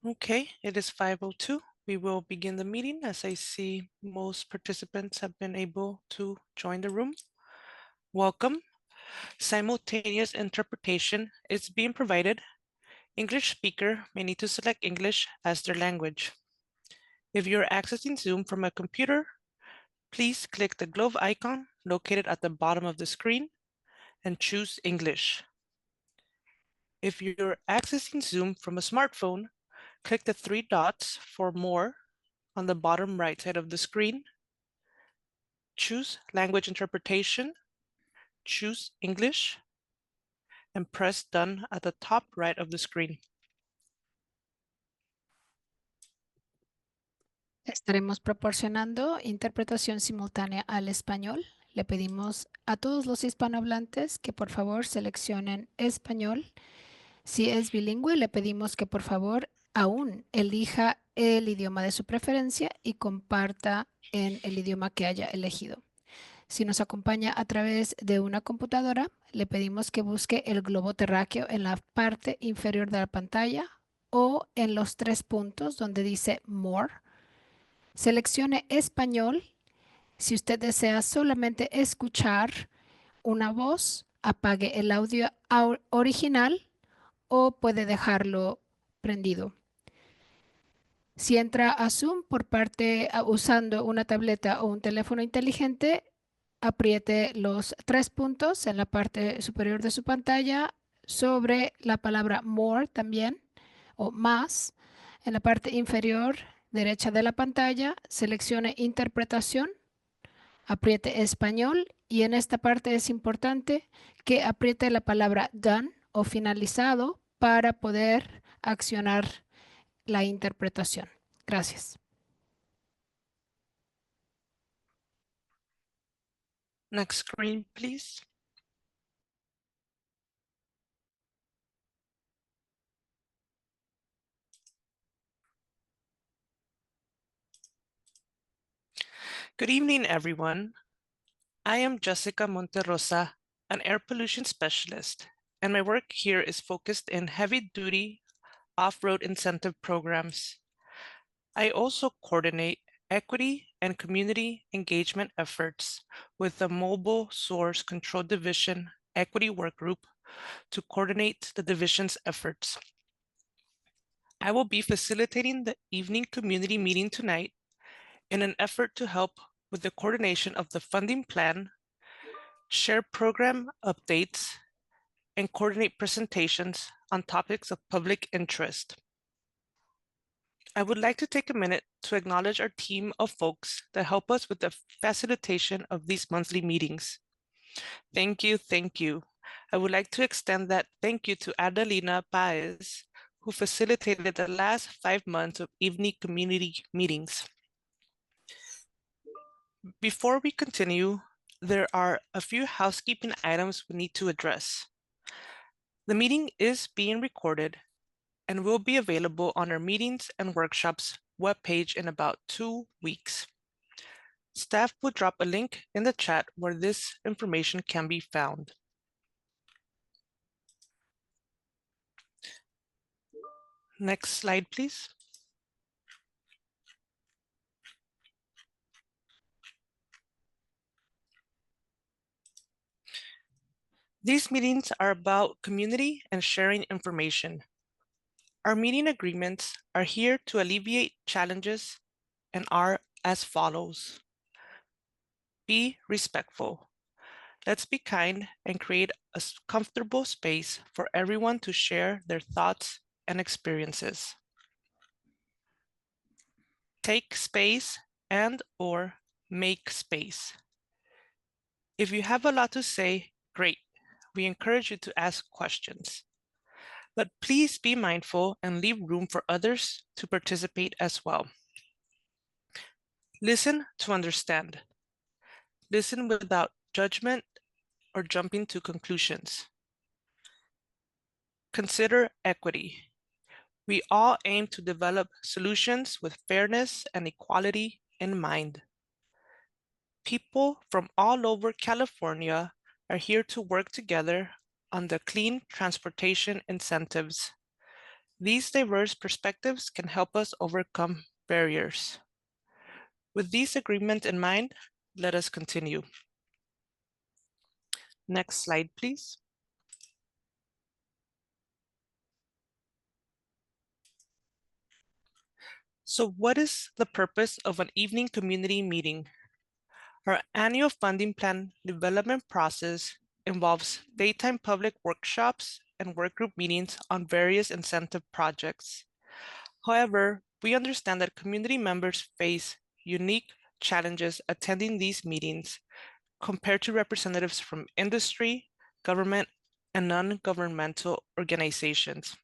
Okay, it is 5:02. We will begin the meeting as I see most participants have been able to join the room. Welcome. Simultaneous interpretation is being provided. English speaker may need to select English as their language. If you're accessing Zoom from a computer, please click the globe icon located at the bottom of the screen and choose English. If you're accessing Zoom from a smartphone, click the three dots for more on the bottom right side of the screen. Choose language interpretation, choose English, and press done at the top right of the screen. Estaremos proporcionando interpretación simultánea al español. Le pedimos a todos los hispanohablantes que por favor seleccionen español. Si es bilingüe, le pedimos que por favor aún elija el idioma de su preferencia y comparta en el idioma que haya elegido. Si nos acompaña a través de una computadora, le pedimos que busque el globo terráqueo en la parte inferior de la pantalla o en los tres puntos donde dice More. Seleccione español. Si usted desea solamente escuchar una voz, apague el audio original o puede dejarlo prendido. Si entra a Zoom usando una tableta o un teléfono inteligente, apriete los tres puntos en la parte superior de su pantalla sobre la palabra More también o más. En la parte inferior derecha de la pantalla, seleccione Interpretación, apriete Español y en esta parte es importante que apriete la palabra Done o finalizado para poder accionar la interpretación. Gracias. Next screen, please. Good evening, everyone. I am Jessica Monterosa, an air pollution specialist, and my work here is focused in heavy-duty off-road incentive programs. I also coordinate equity and community engagement efforts with the Mobile Source Control Division Equity Work Group to coordinate the division's efforts. I will be facilitating the evening community meeting tonight in an effort to help with the coordination of the funding plan, share program updates, and coordinate presentations on topics of public interest. I would like to take a minute to acknowledge our team of folks that help us with the facilitation of these monthly meetings. Thank you, thank you. I would like to extend that thank you to Adelina Paez, who facilitated the last 5 months of evening community meetings. Before we continue, there are a few housekeeping items we need to address. The meeting is being recorded and will be available on our meetings and workshops webpage in about 2 weeks. Staff will drop a link in the chat where this information can be found. Next slide, please. These meetings are about community and sharing information. Our meeting agreements are here to alleviate challenges and are as follows. Be respectful. Let's be kind and create a comfortable space for everyone to share their thoughts and experiences. Take space and/or make space. If you have a lot to say, great. We encourage you to ask questions. But please be mindful and leave room for others to participate as well. Listen to understand. Listen without judgment or jumping to conclusions. Consider equity. We all aim to develop solutions with fairness and equality in mind. People from all over California are here to work together on the clean transportation incentives. These diverse perspectives can help us overcome barriers. With these agreements in mind, let us continue. Next slide, please. So what is the purpose of an evening community meeting? Our annual funding plan development process involves daytime public workshops and workgroup meetings on various incentive projects. However, we understand that community members face unique challenges attending these meetings compared to representatives from industry, government, and non-governmental organizations.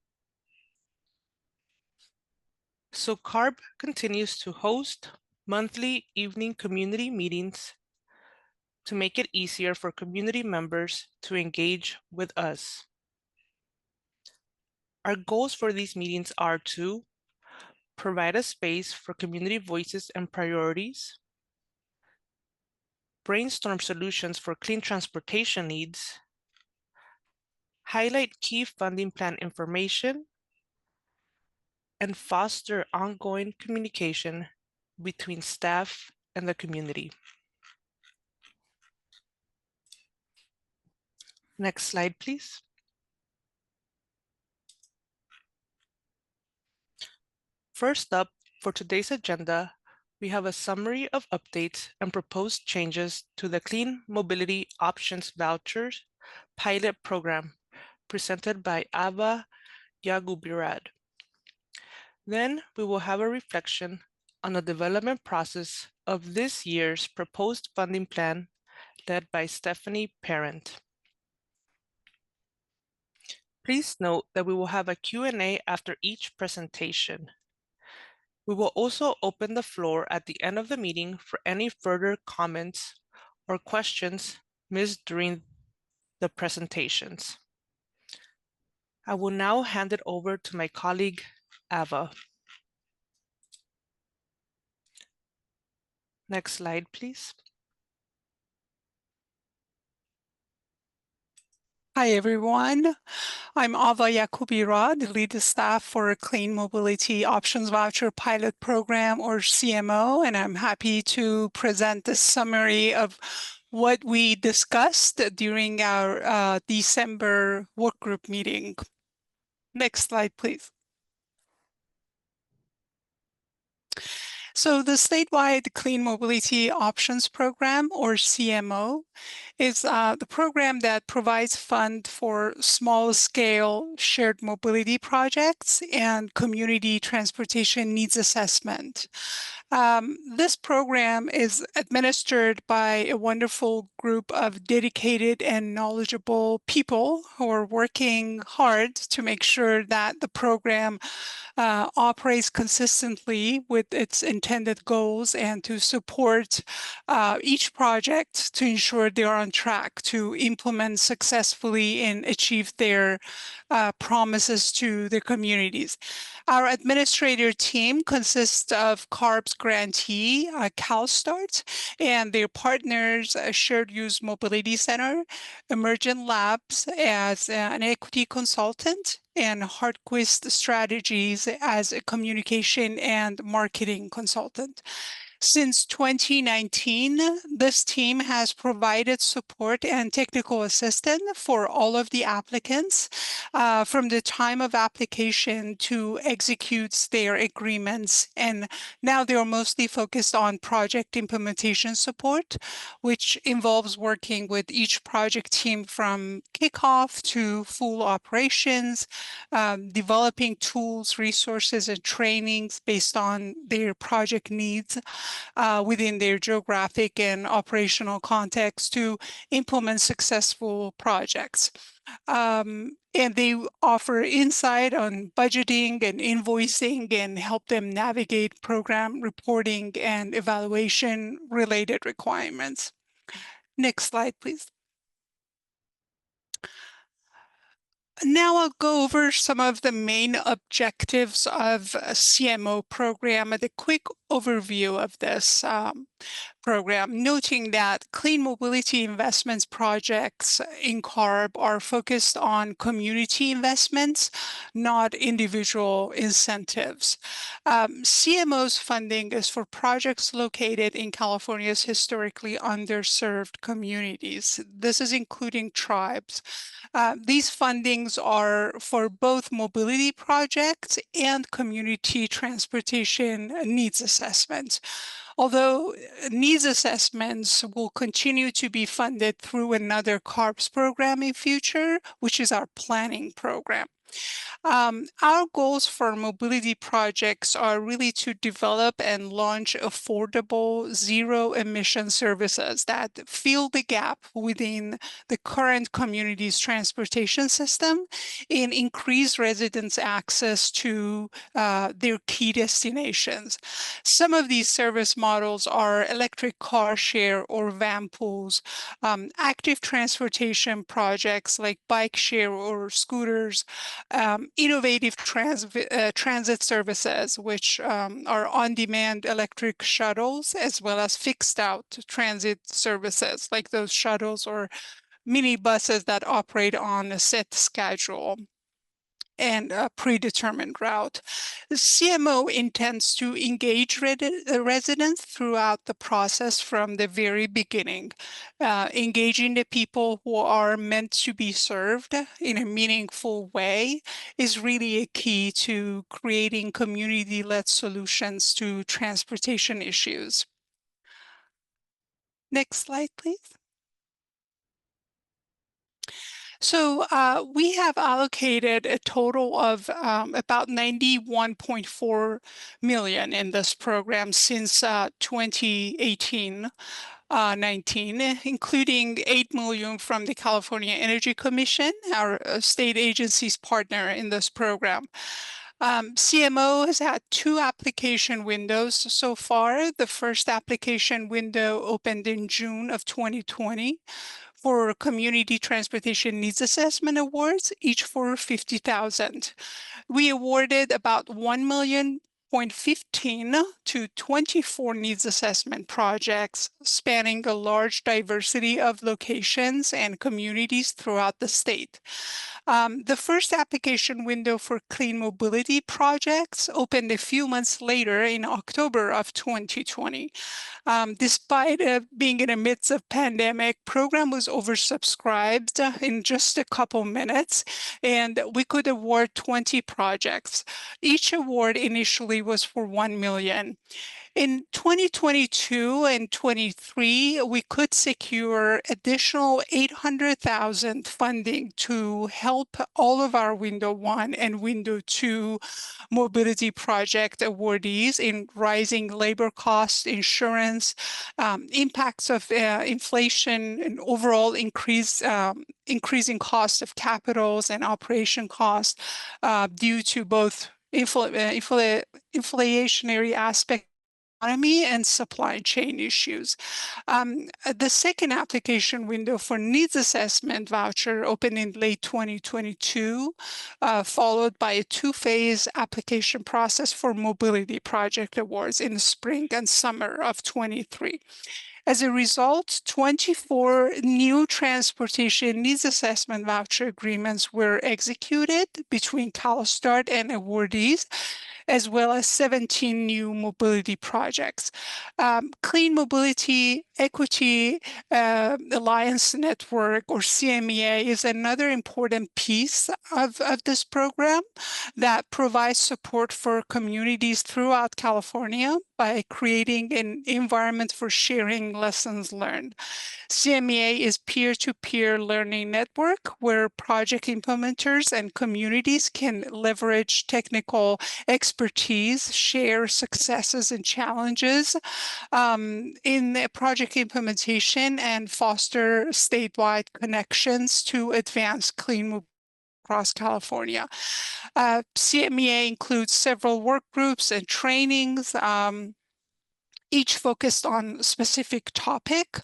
So CARB continues to host monthly evening community meetings to make it easier for community members to engage with us. Our goals for these meetings are to provide a space for community voices and priorities, brainstorm solutions for clean transportation needs, highlight key funding plan information, and foster ongoing communication between staff and the community. Next slide, please. First up, for today's agenda, we have a summary of updates and proposed changes to the Clean Mobility Options Vouchers pilot program presented by Ava Yagubirad. Then we will have a reflection on the development process of this year's proposed funding plan led by Stephanie Parent. Please note that we will have a Q&A after each presentation. We will also open the floor at the end of the meeting for any further comments or questions missed during the presentations. I will now hand it over to my colleague, Ava. Next slide, please. Hi, everyone. I'm Ava Yacoubi-Rod, lead staff for Clean Mobility Options Voucher Pilot Program, or CMO, and I'm happy to present a summary of what we discussed during our December workgroup meeting. Next slide, please. So the statewide Clean Mobility Options Program, or CMO, is the program that provides fund for small-scale shared mobility projects and community transportation needs assessment. This program is administered by a wonderful group of dedicated and knowledgeable people who are working hard to make sure that the program operates consistently with its intended goals and to support each project to ensure they are on track to implement successfully and achieve their promises to the communities. Our administrator team consists of CARB's grantee, CalStart, and their partners, Shared Use Mobility Center, Emergent Labs as an equity consultant, and Hartquist Strategies as a communication and marketing consultant. Since 2019, this team has provided support and technical assistance for all of the applicants from the time of application to execute their agreements. And now they are mostly focused on project implementation support, which involves working with each project team from kickoff to full operations, developing tools, resources, and trainings based on their project needs within their geographic and operational context to implement successful projects. And they offer insight on budgeting and invoicing and help them navigate program reporting and evaluation related requirements. Next slide, please. Now I'll go over some of the main objectives of a CMO program. The quick overview of this program, noting that clean mobility investments projects in CARB are focused on community investments, not individual incentives. CMO's funding is for projects located in California's historically underserved communities. This is including tribes. These fundings are for both mobility projects and community transportation needs assessments. Although needs assessments will continue to be funded through another CARBS program in future, which is our planning program. Our goals for mobility projects are really to develop and launch affordable zero-emission services that fill the gap within the current community's transportation system and increase residents' access to their key destinations. Some of these service models are electric car share or van pools, active transportation projects like bike share or scooters, innovative transit services, which are on-demand electric shuttles, as well as fixed-out transit services, like those shuttles or mini buses that operate on a set schedule and a predetermined route. The CMO intends to engage residents throughout the process from the very beginning, engaging the people who are meant to be served in a meaningful way is really a key to creating community-led solutions to transportation issues. Next slide, please. So we have allocated a total of about 91.4 million in this program since 2018. 19, including 8 million from the California Energy Commission, our state agency's partner in this program. CMO has had 2 application windows so far. The first application window opened in June of 2020 for Community Transportation Needs Assessment Awards, each for $50,000. We awarded about $1 million 0.15 to 24 needs assessment projects spanning a large diversity of locations and communities throughout the state. The first application window for clean mobility projects opened a few months later in October of 2020. Despite being in the midst of pandemic, program was oversubscribed in just a couple minutes, and we could award 20 projects. Each award initially was for 1 million. In 2022 and 23, we could secure additional 800,000 funding to help all of our Window 1 and Window 2 mobility project awardees in rising labor costs, insurance, impacts of inflation, and overall increasing cost of capitals and operation costs due to both inflationary aspects economy and supply chain issues. The second application window for needs assessment voucher opened in late 2022, followed by a 2-phase application process for mobility project awards in the spring and summer of 23. As a result, 24 new transportation needs assessment voucher agreements were executed between CalSTART and awardees, as well as 17 new mobility projects. Clean Mobility Equity Alliance Network, or CMEA, is another important piece of this program that provides support for communities throughout California by creating an environment for sharing lessons learned. CMEA is peer-to-peer learning network where project implementers and communities can leverage technical expertise, share successes and challenges in project implementation, and foster statewide connections to advance clean mobility across California. CMEA includes several work groups and trainings each focused on a specific topic,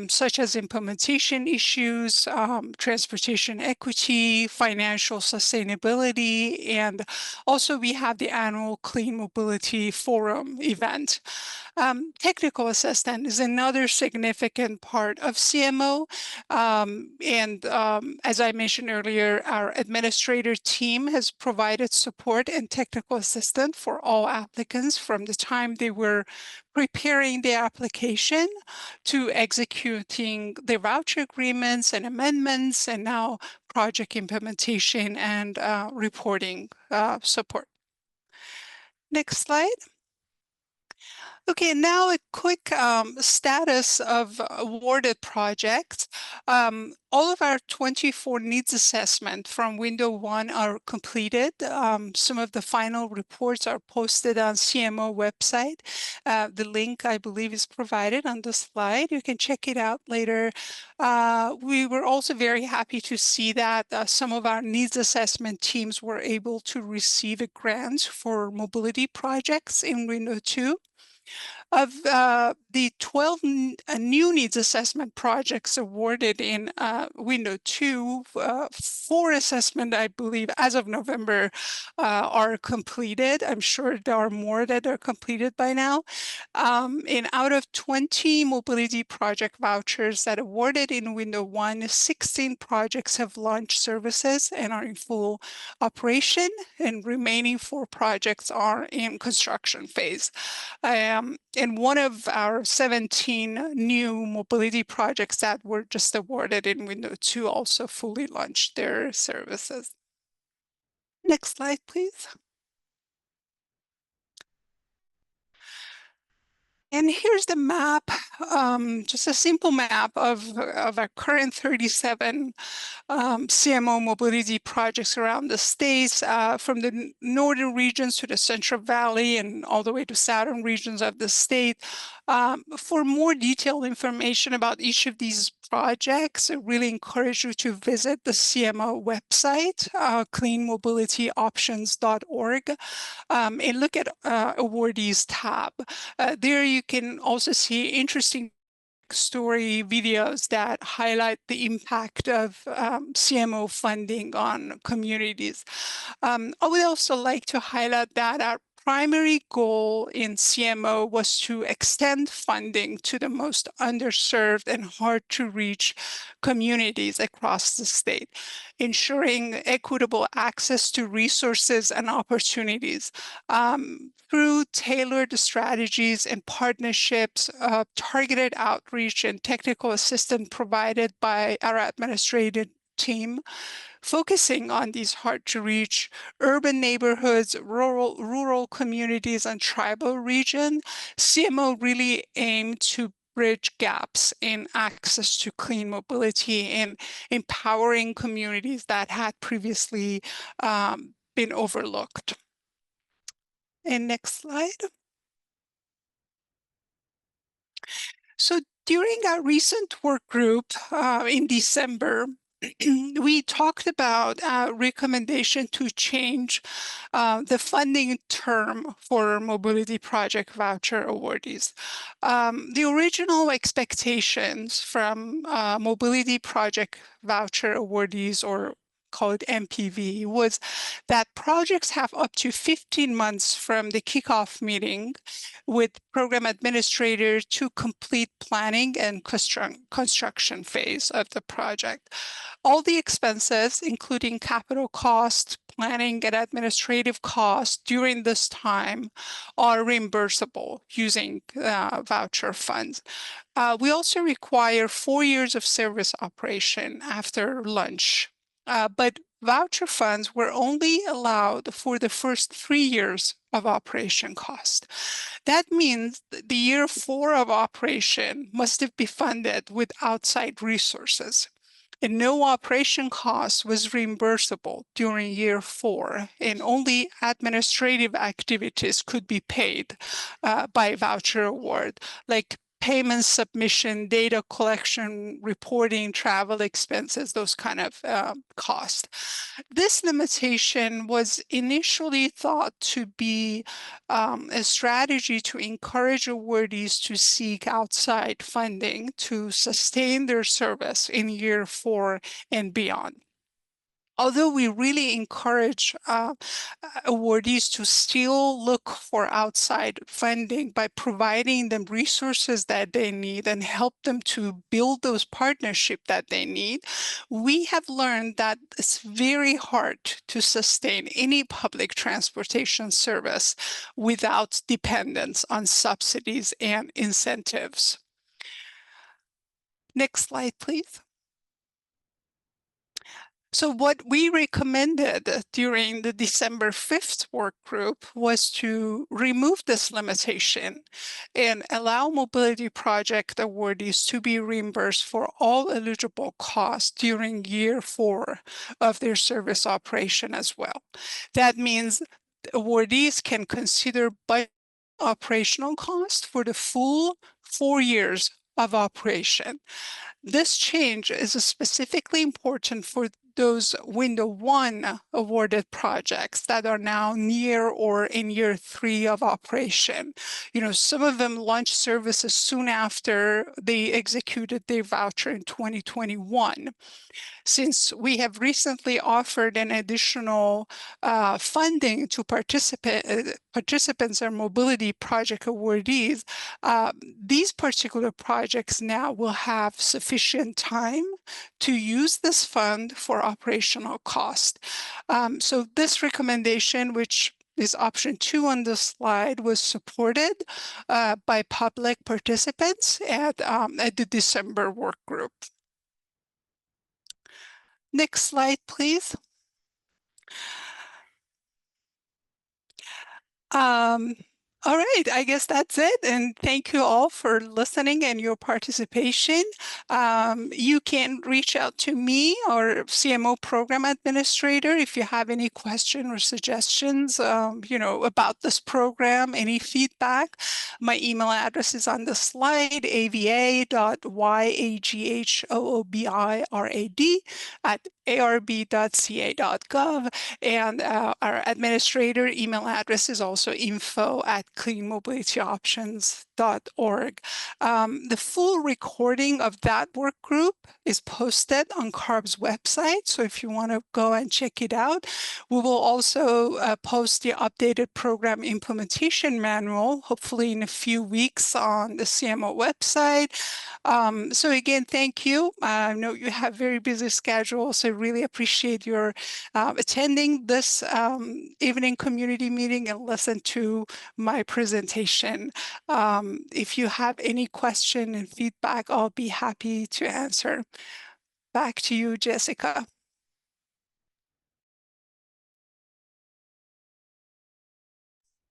such as implementation issues, transportation equity, financial sustainability, and also we have the annual Clean Mobility Forum event. Technical assistance is another significant part of CMO. As I mentioned earlier, our administrator team has provided support and technical assistance for all applicants from the time they were preparing the application to executing the voucher agreements and amendments, and now project implementation and reporting support. Next slide. Okay, now a quick status of awarded projects. All of our 24 needs assessment from window 1 are completed. Some of the final reports are posted on CMO website. The link, I believe, is provided on the slide. You can check it out later. We were also very happy to see that some of our needs assessment teams were able to receive a grant for mobility projects in window 2. Of the 12 new needs assessment projects awarded in window 2, 4 assessment, I believe, as of November are completed. I'm sure there are more that are completed by now. And out of 20 mobility project vouchers that awarded in window 1, 16 projects have launched services and are in full operation, and remaining 4 projects are in construction phase. And one of our 17 new mobility projects that were just awarded in window 2 also fully launched their services. Next slide, please. And here's the map, just a simple map of our current 37 CMO mobility projects around the states, from the northern regions to the Central Valley and all the way to southern regions of the state. For more detailed information about each of these projects, I really encourage you to visit the CMO website, cleanmobilityoptions.org, and look at awardees tab. There you can also see interesting story videos that highlight the impact of CMO funding on communities. I would also like to highlight that our primary goal in CMO was to extend funding to the most underserved and hard to reach communities across the state, ensuring equitable access to resources and opportunities. Through tailored strategies and partnerships, targeted outreach and technical assistance provided by our administrative team, focusing on these hard-to-reach urban neighborhoods, rural communities, and tribal region, CMO really aimed to bridge gaps in access to clean mobility and empowering communities that had previously been overlooked. And next slide. So during our recent work group in December, we talked about a recommendation to change the funding term for mobility project voucher awardees. The original expectations from mobility project voucher awardees, or called MPV, was that projects have up to 15 months from the kickoff meeting with program administrators to complete planning and construction phase of the project. All the expenses, including capital costs, planning and administrative costs during this time, are reimbursable using voucher funds. We also require 4 years of service operation after launch. But voucher funds were only allowed for the first 3 years of operation cost. That means the year 4 of operation must have been funded with outside resources. And no operation cost was reimbursable during year 4, and only administrative activities could be paid by voucher award, like payment submission, data collection, reporting, travel expenses, those kind of costs. This limitation was initially thought to be a strategy to encourage awardees to seek outside funding to sustain their service in year 4 and beyond. Although we really encourage awardees to still look for outside funding by providing them resources that they need and help them to build those partnerships that they need, we have learned that it's very hard to sustain any public transportation service without dependence on subsidies and incentives. Next slide, please. So what we recommended during the December 5th work group was to remove this limitation and allow mobility project awardees to be reimbursed for all eligible costs during year 4 of their service operation as well. That means awardees can consider budget operational costs for the full 4 years of operation. This change is specifically important for those window 1 awarded projects that are now near or in year 3 of operation. You know, some of them launched services soon after they executed their voucher in 2021. Since we have recently offered an additional funding to participants or mobility project awardees, these particular projects now will have sufficient time to use this fund for operational cost. So this recommendation, which is option 2 on the slide, was supported by public participants at the December work group. Next slide, please. All right, I guess that's it. And thank you all for listening and your participation. You can reach out to me or CMO program administrator if you have any question or suggestions, you know, about this program, any feedback. My email address is on the slide, ava.yaghoobrad@arb.ca.gov. And our administrator email address is also info@cleanmobilityoptions.org. The full recording of that work group is posted on CARB's website. So if you want to go and check it out, we will also post the updated program implementation manual, hopefully in a few weeks, on the CMO website. So again, thank you. I know you have very busy schedules, so I really appreciate your attending this evening community meeting and listen to my presentation. If you have any question and feedback, I'll be happy to answer. Back to you, Jessica.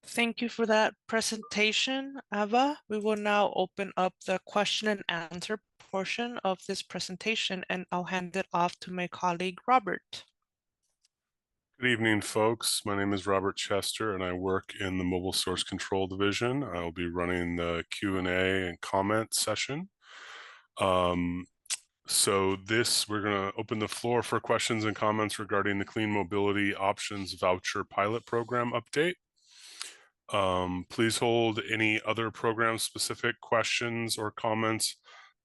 Thank you for that presentation, Ava. We will now open up the question and answer portion of this presentation, and I'll hand it off to my colleague, Robert. Good evening, folks. My name is Robert Chester, and I work in the Mobile Source Control Division. I'll be running the Q&A and comment session. So we're going to open the floor for questions and comments regarding the Clean Mobility Options Voucher Pilot Program update. Please hold any other program-specific questions or comments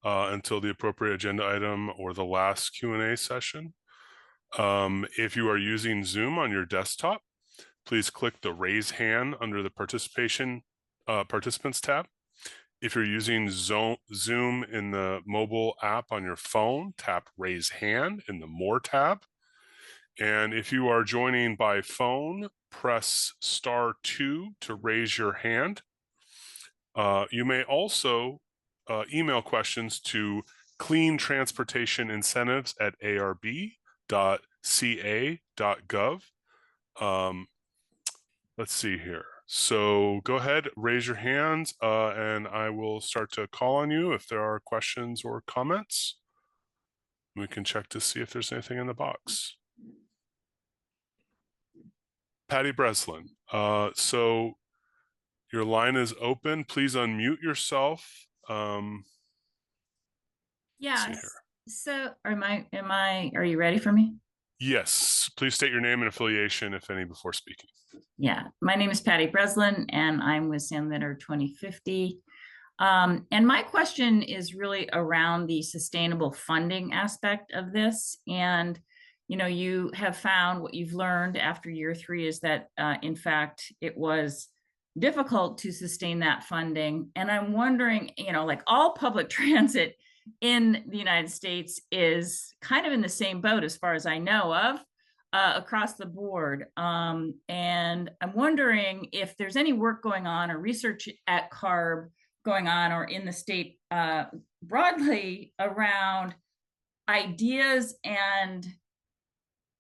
until the appropriate agenda item or the last Q&A session. If you are using Zoom on your desktop, please click the raise hand under the participants tab. If you're using Zoom in the mobile app on your phone, tap raise hand in the more tab. And if you are joining by phone, press *2 to raise your hand. You may also email questions to cleantransportationincentives@arb.ca.gov. Let's see here. So go ahead, raise your hands, and I will start to call on you if there are questions or comments. We can check to see if there's anything in the box. Patty Breslin, so your line is open. Please unmute yourself Let's see Yes. here. So are you ready for me? Yes, please state your name and affiliation, if any, before speaking. Yeah, my name is Patty Breslin, and I'm with Sandlitter 2050. And my question is really around the sustainable funding aspect of this. And, you know, you have found what you've learned after year 3 is that, in fact, it was difficult to sustain that funding. And I'm wondering, you know, like all public transit in the United States is kind of in the same boat as far as I know of. Across the board. And I'm wondering if there's any work going on or research at CARB going on or in the state broadly around ideas and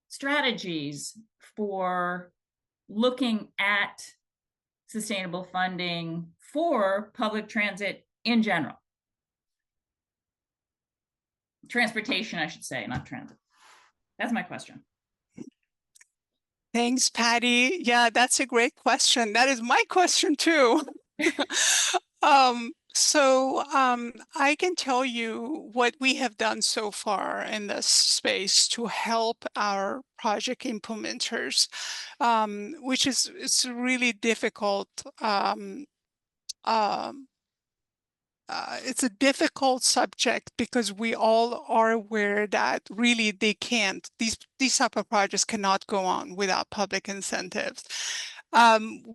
strategies for looking at sustainable funding for public transit in general. Transportation, I should say, not transit. That's my question. Thanks, Patty. Yeah, that's a great question. That is my question too. I can tell you what we have done so far in this space to help our project implementers, which is it's really difficult. It's a difficult subject because we all are aware that really they can't, these type of projects cannot go on without public incentives.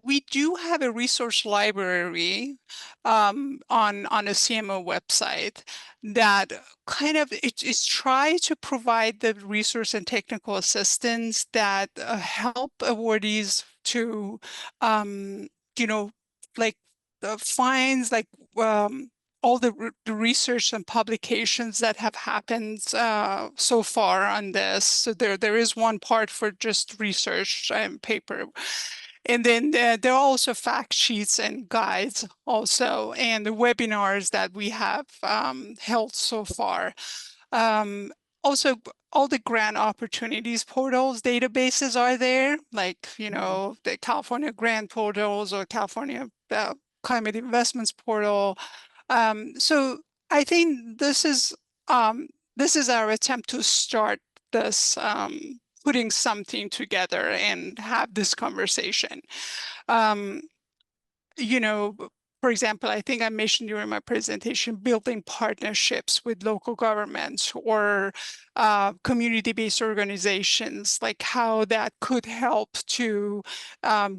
We do have a resource library on a CMO website that kind of it's try to provide the resource and technical assistance that help awardees to, you know, like finds like all the research and publications that have happened so far on this. So there is one part for just research and paper. And then there are also fact sheets and guides also, and the webinars that we have held so far. Also, all the grant opportunities portals databases are there, like, you know, the California grant portals or California climate investments portal. So I think this is our attempt to start this putting something together and have this conversation. You know, for example, I think I mentioned during my presentation, building partnerships with local governments or community-based organizations, like how that could help to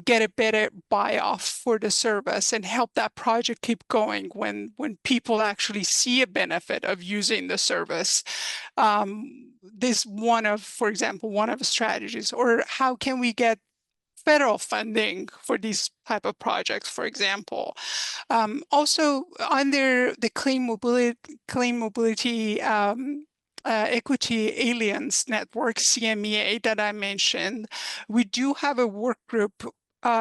get a better buy-off for the service and help that project keep going when people actually see a benefit of using the service. This for example, one of the strategies, or how can we get federal funding for these type of projects, for example. Also, under the Clean Mobility Equity Alliance Network, CMEA, that I mentioned, we do have a work group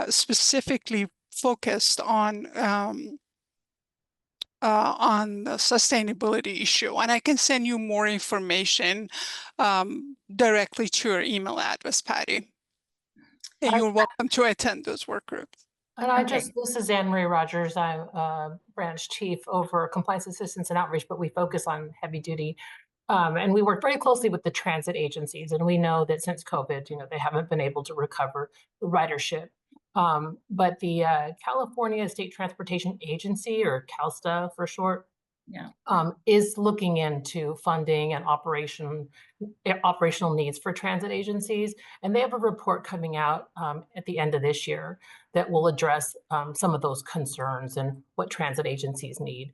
specifically focused on the sustainability issue. And I can send you more information directly to your email address, Patty. And you're welcome to attend those work groups. And this is Anne Marie Rogers. I'm branch chief over compliance assistance and outreach, but we focus on heavy duty. And we work very closely with the transit agencies. And we know that since COVID, you know, they haven't been able to recover the ridership. But the California State Transportation Agency, or CALSTA for short, is looking into funding and operational needs for transit agencies. And they have a report coming out at the end of this year that will address some of those concerns and what transit agencies need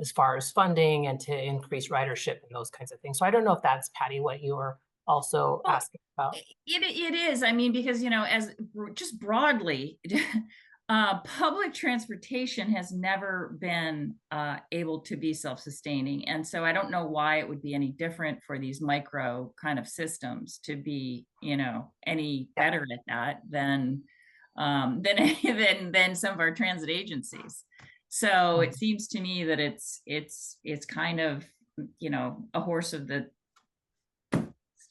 as far as funding and to increase ridership and those kinds of things. So I don't know if that's, Patty, what you were also asking about. It is. I mean, because, you know, as just broadly, public transportation has never been able to be self-sustaining. And so I don't know why it would be any different for these micro kind of systems to be, you know, any better at that than some of our transit agencies. So it seems to me that it's kind of, you know, a horse of the,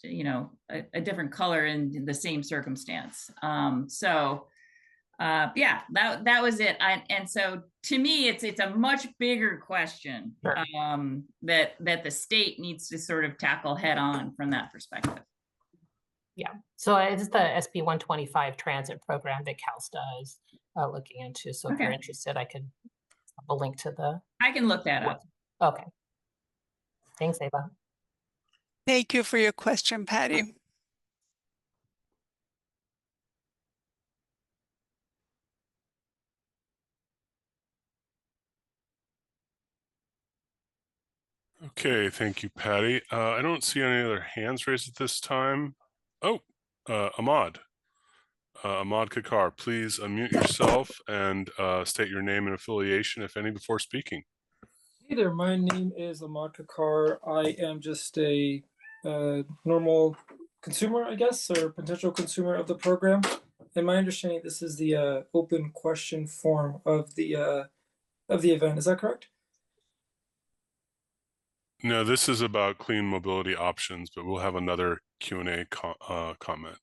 you know, a different color in the same circumstance. So yeah, that was it. And so to me, it's a much bigger question that the state needs to sort of tackle head on from that perspective. Yeah, so it's the SB 125 transit program that CalSTA is looking into. So if you're interested, I could have a link to the. I can look that up. Okay. Thanks, Ava. Thank you for your question, Patty. Okay, thank you, Patty. I don't see any other hands raised at this time. Oh, Ahmad. Ahmad Kakar, please unmute yourself and state your name and affiliation, if any, before speaking. Hey there, my name is Ahmad Kakar. I am just a normal consumer, I guess, or potential consumer of the program. And my understanding, this is the open question form of the event. Is that correct? No, this is about clean mobility options, but we'll have another Q&A comment.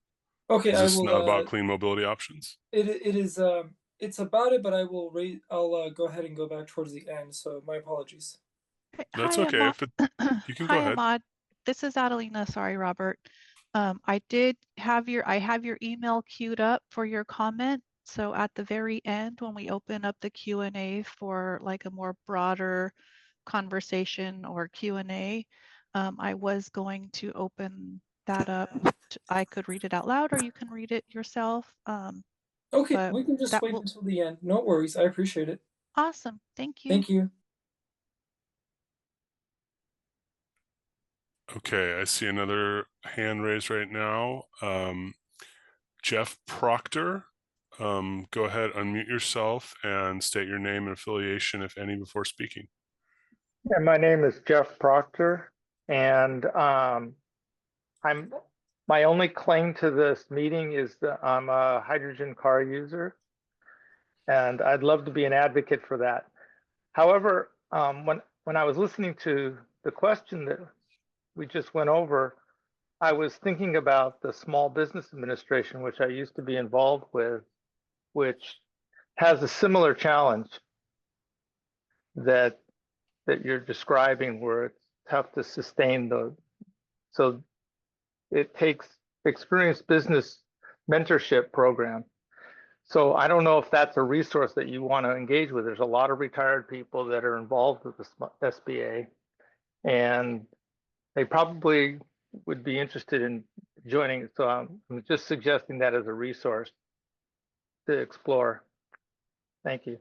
Okay, is this not about clean mobility options? It is. It's about it, but I will rate. I'll go ahead and go back towards the end. So my apologies. That's Hi, okay. You can go ahead. Ahmad. This is Adelina. Sorry, Robert. I have your email queued up for your comment. So at the very end, when we open up the Q&A for like a more broader conversation or Q&A, I was going to open that up. I could read it out loud, or you can read it yourself. Okay, we can just wait until the end. No worries. I appreciate it. Awesome. Thank you. Thank you. Okay, I see another hand raised right now. Jeff Proctor, go ahead, unmute yourself and state your name and affiliation, if any, before speaking. Yeah, my name is Jeff Proctor, and my only claim to this meeting is that I'm a hydrogen car user, and I'd love to be an advocate for that. However, when I was listening to the question that we just went over, I was thinking about the Small Business Administration, which I used to be involved with, which has a similar challenge that you're describing, where it's tough to sustain so it takes experienced business mentorship program. So I don't know if that's a resource that you want to engage with. There's a lot of retired people that are involved with the SBA, and they probably would be interested in joining. So I'm just suggesting that as a resource to explore. Thank you.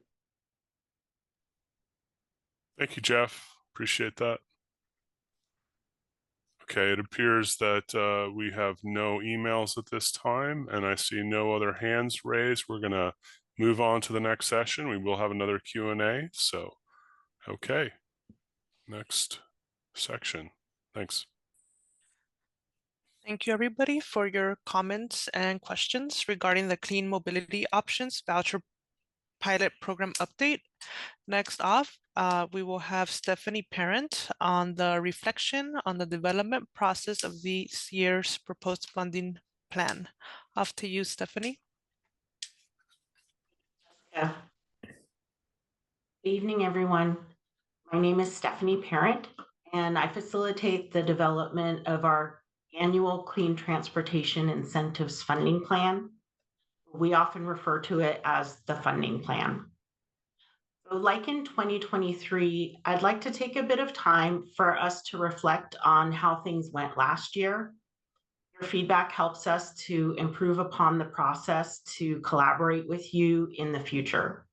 Thank you, Jeff. Appreciate that. Okay, it appears that we have no emails at this time, and I see no other hands raised. We're going to move on to the next session. We will have another Q&A. So, okay, next section. Thanks. Thank you, everybody, for your comments and questions regarding the Clean Mobility Options Voucher Pilot Program Update. Next off, we will have Stephanie Parent on the reflection on the development process of this year's proposed funding plan. Off to you, Stephanie. Yeah. Good evening, everyone. My name is Stephanie Parent, and I facilitate the development of our annual Clean Transportation Incentives Funding Plan. We often refer to it as the funding plan. So like in 2023, I'd like to take a bit of time for us to reflect on how things went last year. Your feedback helps us to improve upon the process to collaborate with you in the future.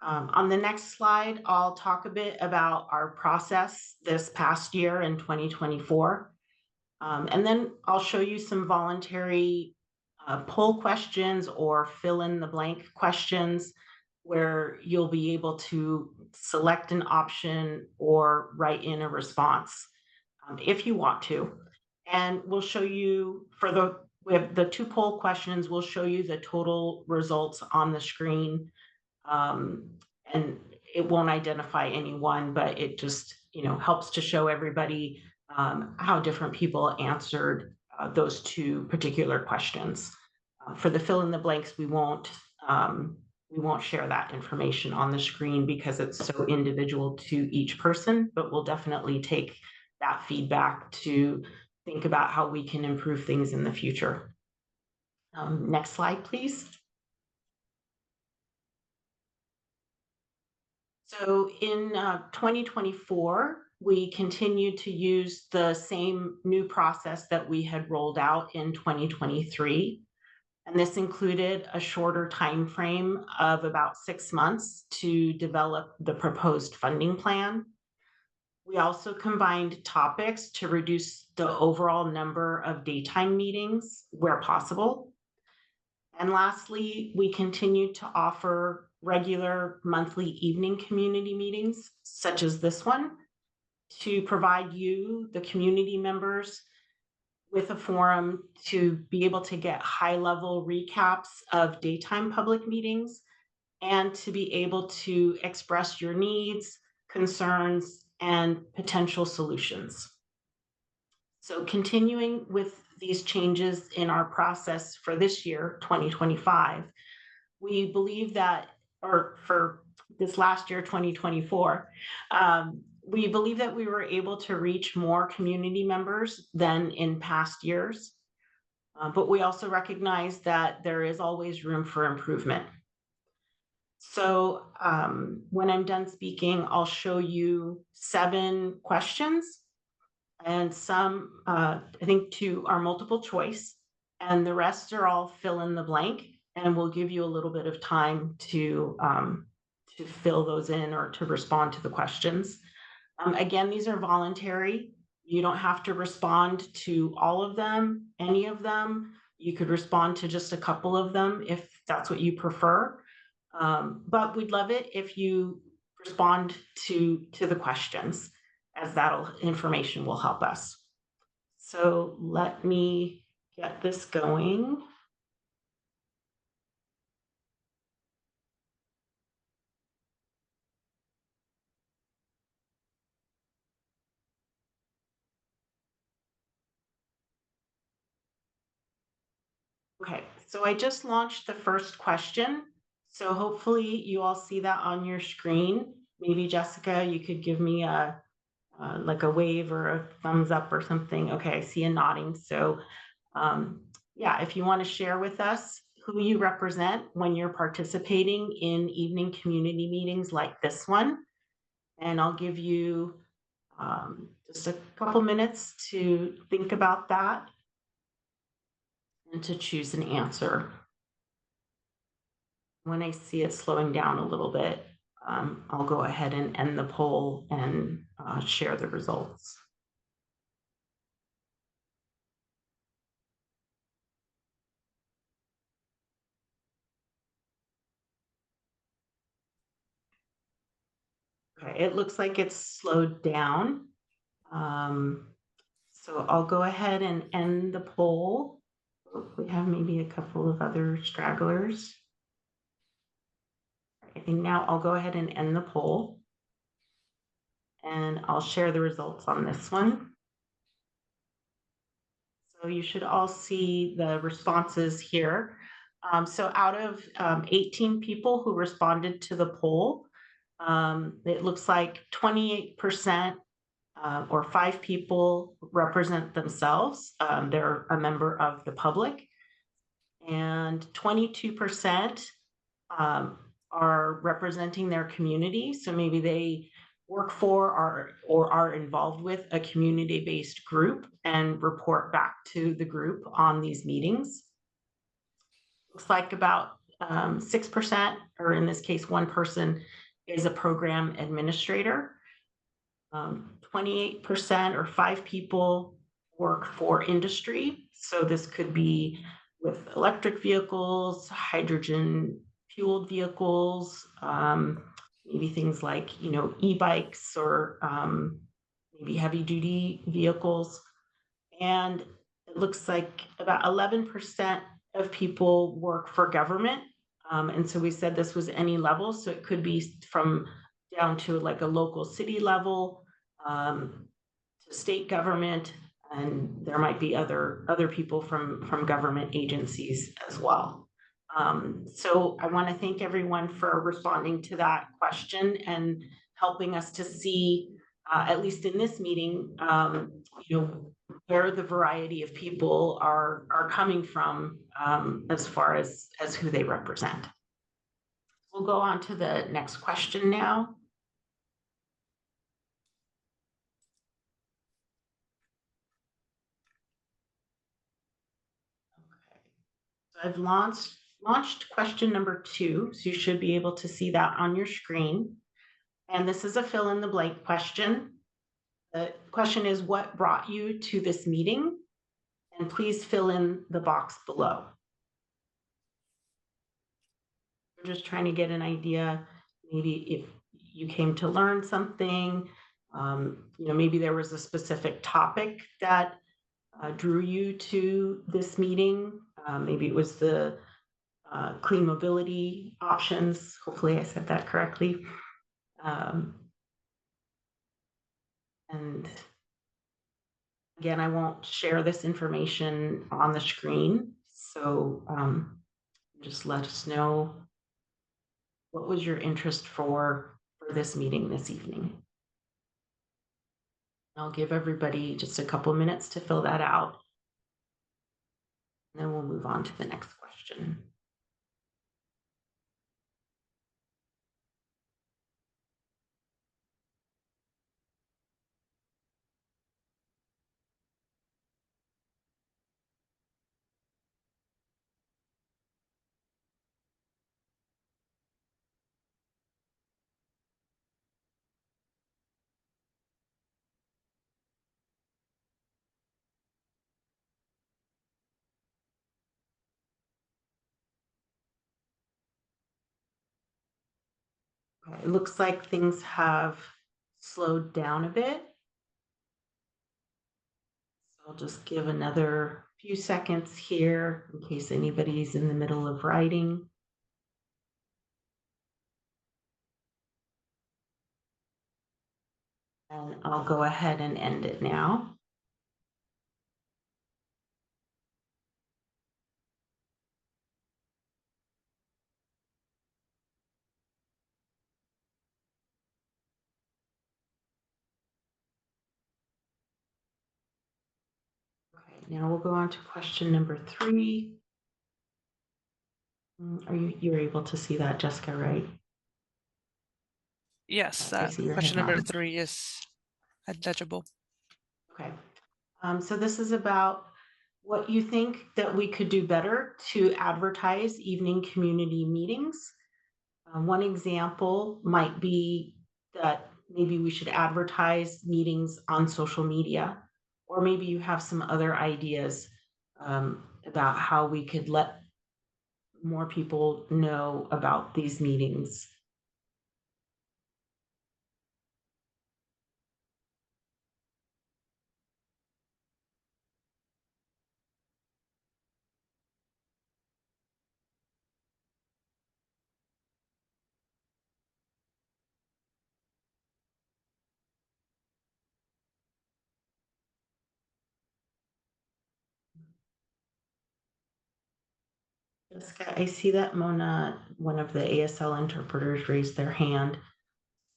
On the next slide, I'll talk a bit about our process this past year in 2024. And then I'll show you some voluntary poll questions or fill in the blank questions where you'll be able to select an option or write in a response if you want to. And we'll show you with the two poll questions, we'll show you the total results on the screen. And it won't identify anyone, but it just helps to show everybody how different people answered those two particular questions. For the fill in the blanks, we won't we won't share that information on the screen because it's so individual to each person, but we'll definitely take that feedback to think about how we can improve things in the future. Next slide, please. So in 2024, we continued to use the same new process that we had rolled out in 2023. And this included a shorter time frame of about 6 months to develop the proposed funding plan. We also combined topics to reduce the overall number of daytime meetings where possible. And lastly, we continued to offer regular monthly evening community meetings, such as this one, to provide you, the community members, with a forum to be able to get high-level recaps of daytime public meetings and to be able to express your needs, concerns, and potential solutions. So continuing with these changes in our process for this year, 2025, we believe that, or for this last year, 2024, we believe that we were able to reach more community members than in past years, but we also recognize that there is always room for improvement. So when I'm done speaking, I'll show you 7 questions, and some, I think 2 are multiple choice, and the rest are all fill in the blank, and we'll give you a little bit of time to fill those in or to respond to the questions. Again, these are voluntary. You don't have to respond to all of them, any of them. You could respond to just a couple of them if that's what you prefer. But we'd love it if you respond to the questions, as that information will help us. So let me get this going. Okay, so I just launched the first question. So hopefully you all see that on your screen. Maybe Jessica, you could give me a like a wave or a thumbs up or something. Okay, I see a nodding. So yeah, if you want to share with us who you represent when you're participating in evening community meetings like this one, and I'll give you just a couple minutes to think about that and to choose an answer. When I see it slowing down a little bit, I'll go ahead and end the poll and share the results. Okay, it looks like it's slowed down. So I'll go ahead and end the poll. We have maybe a couple of other stragglers. I think now I'll go ahead and end the poll, and I'll share the results on this one. So you should all see the responses here. So out of 18 people who responded to the poll, it looks like 28% or 5 people represent themselves. They're a member of the public, and 22% are representing their community. So maybe they work for or are involved with a community-based group and report back to the group on these meetings. Looks like about 6%, or in this case, 1 person is a program administrator. 28% or 5 people work for industry. So this could be with electric vehicles, hydrogen fueled vehicles, maybe things like, e-bikes or maybe heavy duty vehicles. And it looks like about 11% of people work for government. And so we said this was any level. So it could be from down to like a local city level, to state government, and there might be other people from government agencies as well. So I want to thank everyone for responding to that question and helping us to see, at least in this meeting, where the variety of people are coming from, as far as who they represent. We'll go on to the next question now. Okay. So I've launched question number 2, so you should be able to see that on your screen. And this is a fill in the blank question. The question is, what brought you to this meeting? And please fill in the box below. We're just trying to get an idea, maybe if you came to learn something, maybe there was a specific topic that drew you to this meeting. Maybe it was the clean mobility options. Hopefully I said that correctly. And again, I won't share this information on the screen. So just let us know what was your interest for this meeting this evening. I'll give everybody just a couple minutes to fill that out. And then we'll move on to the next question. It looks like things have slowed down a bit. So I'll just give another few seconds here in case anybody's in the middle of writing. And I'll go ahead and end it now. Now we'll go on to question number 3. You're able to see that, Jessica, right? Yes, I see your question head number nod. 3 is legible. Okay. So this is about what you think that we could do better to advertise evening community meetings. One example might be that maybe we should advertise meetings on social media, or maybe you have some other ideas about how we could let more people know about these meetings. Jessica, I see that Mona, one of the ASL interpreters, raised their hand.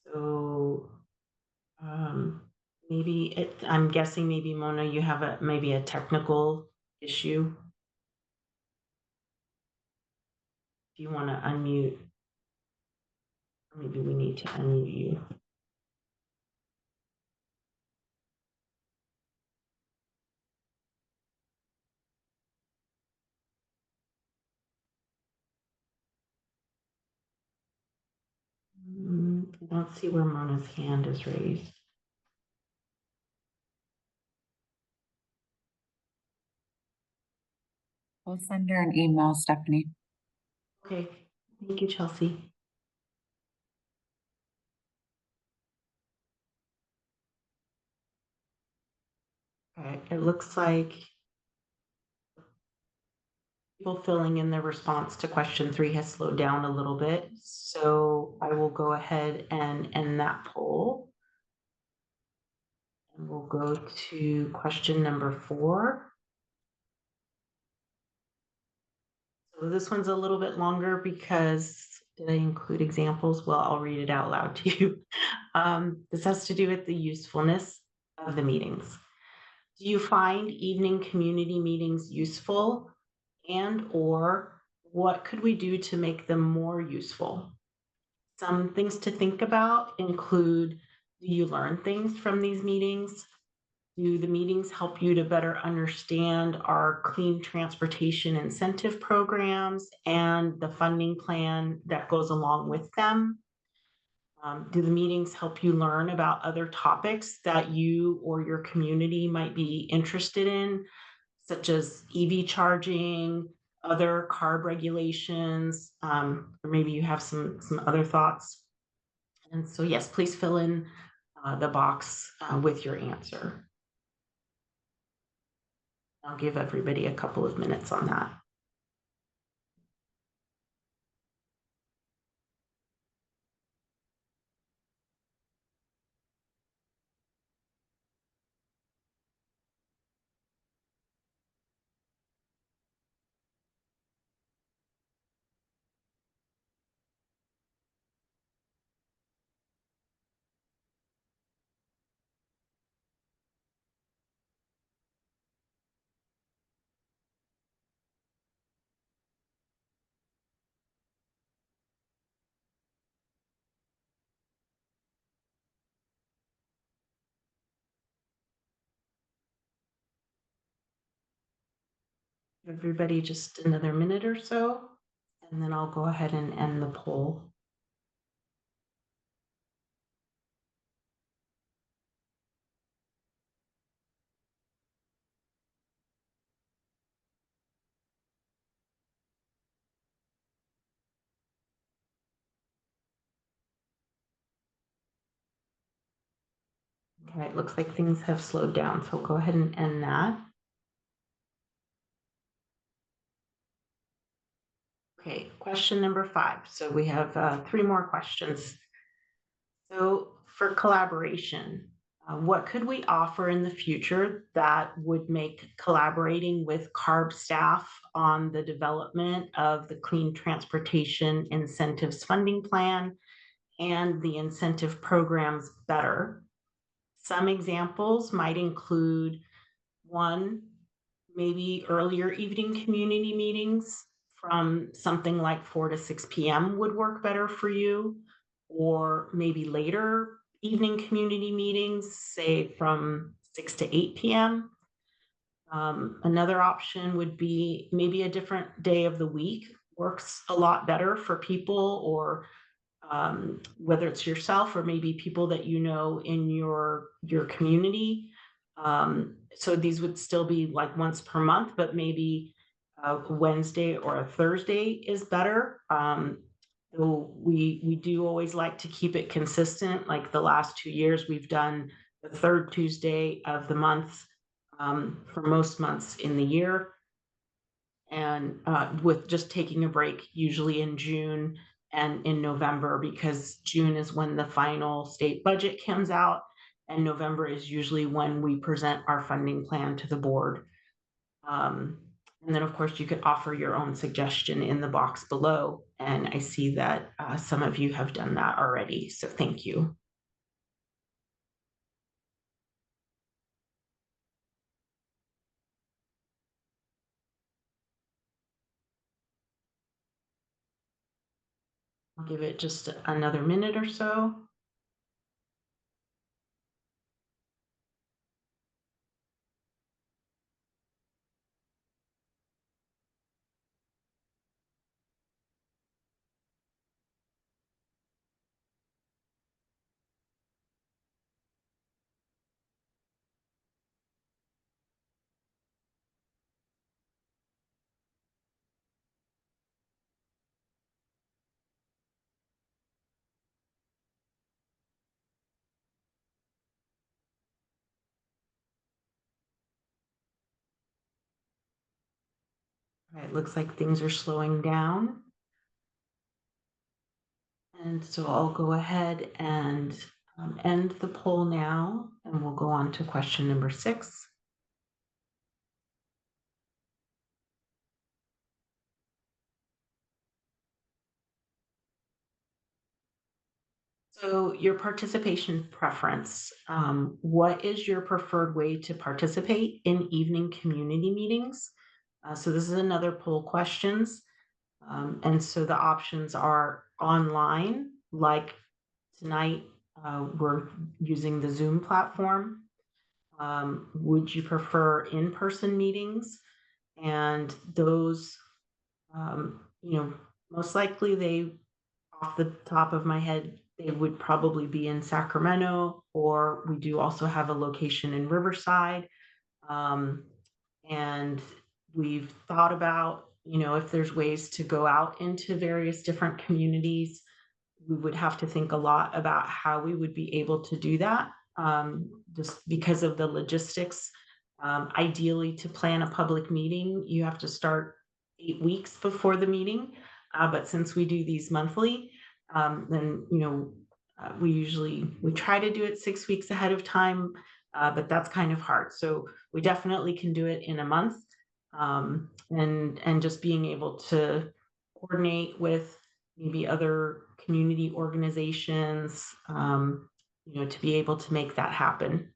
So I'm guessing maybe Mona, you have maybe a technical issue. If you want to unmute, maybe we need to unmute you. I don't see where Mona's hand is raised. We'll send her an email, Stephanie. Okay, thank you, Chelsea. Okay, it looks like people filling in their response to question 3 has slowed down a little bit. So I will go ahead and end that poll. And we'll go to question number 4. So this one's a little bit longer because did I include examples? Well, I'll read it out loud to you. This has to do with the usefulness of the meetings. Do you find evening community meetings useful, and or what could we do to make them more useful? Some things to think about include, do you learn things from these meetings? Do the meetings help you to better understand our clean transportation incentive programs and the funding plan that goes along with them? Do the meetings help you learn about other topics that you or your community might be interested in, such as EV charging, other CARB regulations, or maybe you have some other thoughts? And so, yes, please fill in the box with your answer. I'll give everybody a couple of minutes on that. Everybody just another minute or so, and then I'll go ahead and end the poll. Okay, it looks like things have slowed down, so I'll go ahead and end that. Okay, question number 5. So we have 3 more questions. So for collaboration, what could we offer in the future that would make collaborating with CARB staff on the development of the Clean Transportation Incentives Funding Plan and the incentive programs better? Some examples might include, 1, maybe earlier evening community meetings from something like 4 to 6 p.m. would work better for you, or maybe later evening community meetings, say from 6 to 8 p.m. Another option would be maybe a different day of the week works a lot better for people, or whether it's yourself or maybe people that you know in your community. So these would still be like once per month, but maybe a Wednesday or a Thursday is better. So we do always like to keep it consistent. Like the last 2 years, we've done the 3rd Tuesday of the month for most months in the year. And with just taking a break, usually in June and in November, because June is when the final state budget comes out, and November is usually when we present our funding plan to the board. And then, of course, you could offer your own suggestion in the box below, and I see that some of you have done that already, so thank you. I'll give it just another minute or so. All right, it looks like things are slowing down. And so I'll go ahead and end the poll now, and we'll go on to question number 6. So your participation preference, what is your preferred way to participate in evening community meetings? So this is another poll questions. And so the options are online, like tonight, we're using the Zoom platform. Would you prefer in-person meetings? And those, most likely they, off the top of my head, they would probably be in Sacramento, or we do also have a location in Riverside. And we've thought about, if there's ways to go out into various different communities. We would have to think a lot about how we would be able to do that, just because of the logistics. Ideally, to plan a public meeting, you have to start 8 weeks before the meeting. But since we do these monthly, then we try to do it 6 weeks ahead of time, but that's kind of hard. So we definitely can do it in a month, and just being able to coordinate with maybe other community organizations, to be able to make that happen.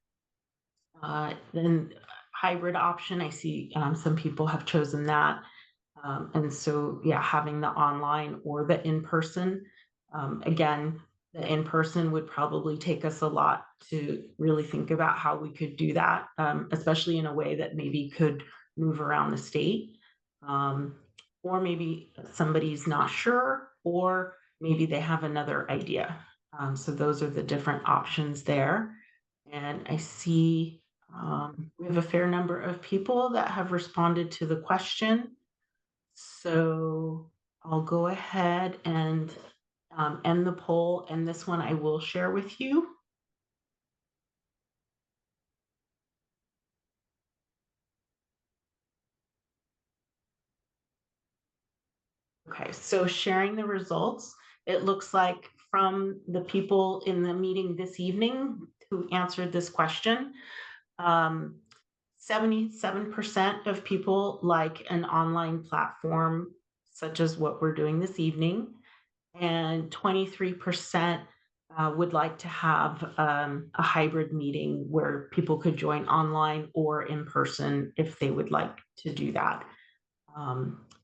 Then hybrid option, I see some people have chosen that. And so, yeah, having the online or the in-person. Again, the in-person would probably take us a lot to really think about how we could do that, especially in a way that maybe could move around the state. Or maybe somebody's not sure, or maybe they have another idea. So those are the different options there. And I see we have a fair number of people that have responded to the question. So I'll go ahead and end the poll, and this one I will share with you. Okay, so sharing the results, it looks like from the people in the meeting this evening who answered this question, 77% of people like an online platform such as what we're doing this evening, and 23% would like to have a hybrid meeting where people could join online or in person if they would like to do that.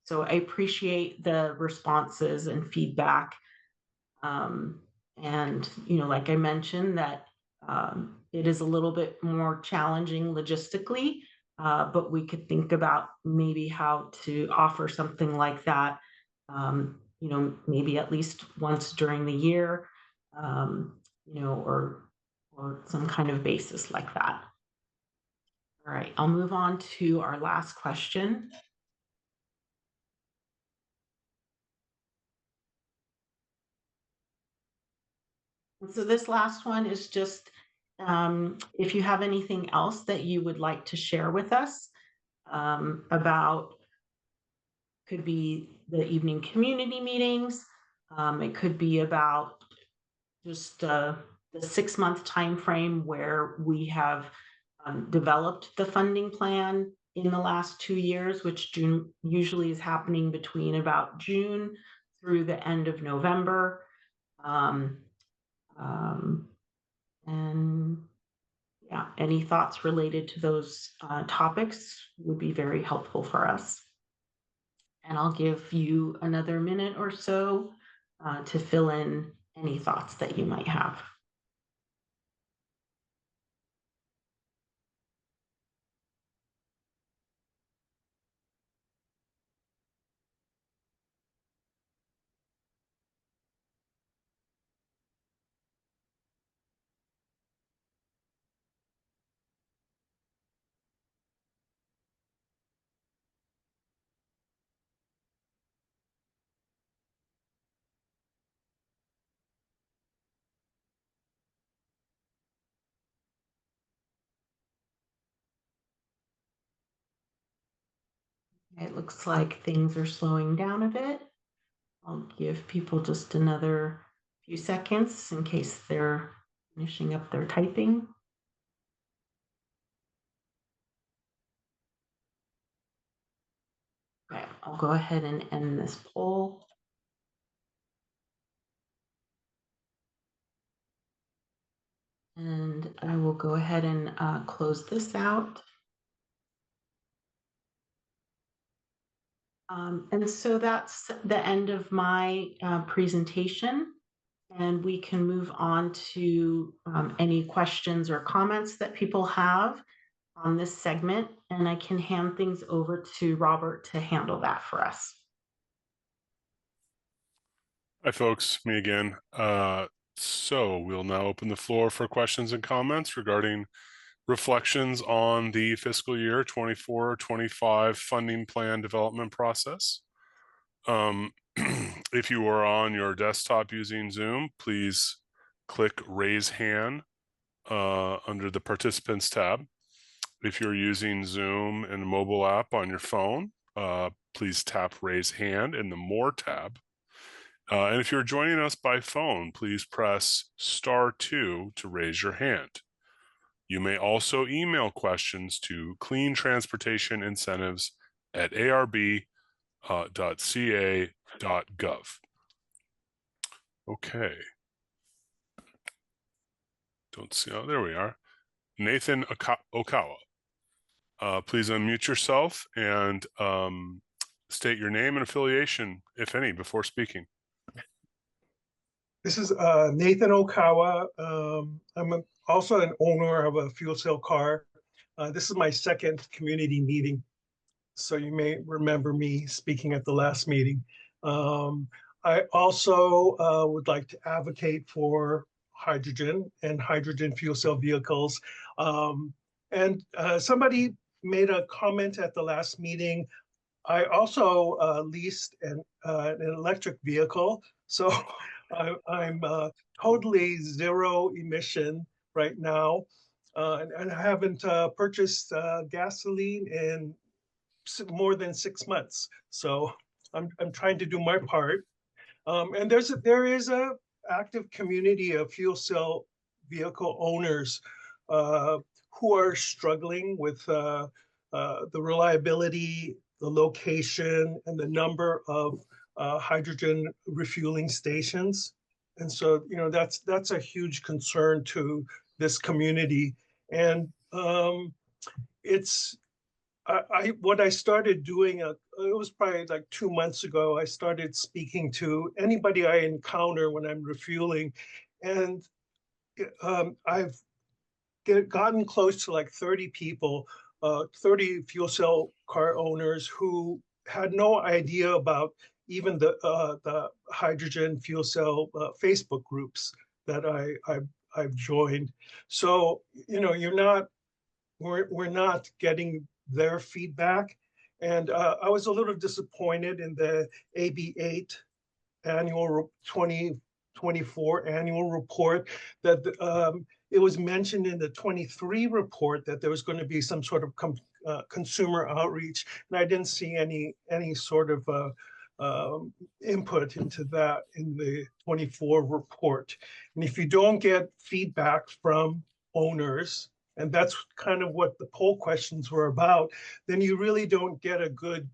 So I appreciate the responses and feedback. And, like I mentioned, that it is a little bit more challenging logistically, but we could think about maybe how to offer something like that, maybe at least once during the year, or some kind of basis like that. All right, I'll move on to our last question. So this last one is just if you have anything else that you would like to share with us about, could be the evening community meetings, it could be about just the 6-month time frame where we have developed the funding plan in the last 2 years, which June usually is happening between about June through the end of November. And yeah, any thoughts related to those topics would be very helpful for us. And I'll give you another minute or so to fill in any thoughts that you might have. It looks like things are slowing down a bit. I'll give people just another few seconds in case they're finishing up their typing. Okay, I'll go ahead and end this poll. And I will go ahead and close this out. And so that's the end of my presentation. And we can move on to any questions or comments that people have on this segment. And I can hand things over to Robert to handle that for us. Hi, folks. Me again. So we'll now open the floor for questions and comments regarding reflections on the fiscal year 24-25 funding plan development process. If you are on your desktop using Zoom, please click raise hand under the participants tab. If you're using Zoom and the mobile app on your phone, please tap raise hand in the more tab. And if you're joining us by phone, please press *2 to raise your hand. You may also email questions to cleantransportation.arb.ca.gov. Okay. Don't see, oh, there we are. Nathan Okawa. Please unmute yourself and state your name and affiliation, if any, before speaking. This is Nathan Okawa. I'm also an owner of a fuel cell car. This is my second community meeting, so you may remember me speaking at the last meeting. I also would like to advocate for hydrogen and hydrogen fuel cell vehicles. Somebody made a comment at the last meeting. I also leased an electric vehicle, so I'm totally zero emission right now, and I haven't purchased gasoline in more than 6 months. So I'm trying to do my part. And there is a active community of fuel cell vehicle owners who are struggling with the reliability, the location, and the number of hydrogen refueling stations. And so, you know, that's a huge concern to this community. And what I started doing, it was probably like 2 months ago, I started speaking to anybody I encounter when I'm refueling. And I've gotten close to like 30 people, 30 fuel cell car owners who had no idea about even the hydrogen fuel cell Facebook groups that I've joined. So, you know, we're not getting their feedback. And I was a little disappointed in the AB8 annual 2024 annual report that it was mentioned in the 23 report that there was going to be some sort of consumer outreach, and I didn't see any sort of input into that in the 24 report. And if you don't get feedback from owners, and that's kind of what the poll questions were about, then you really don't get a good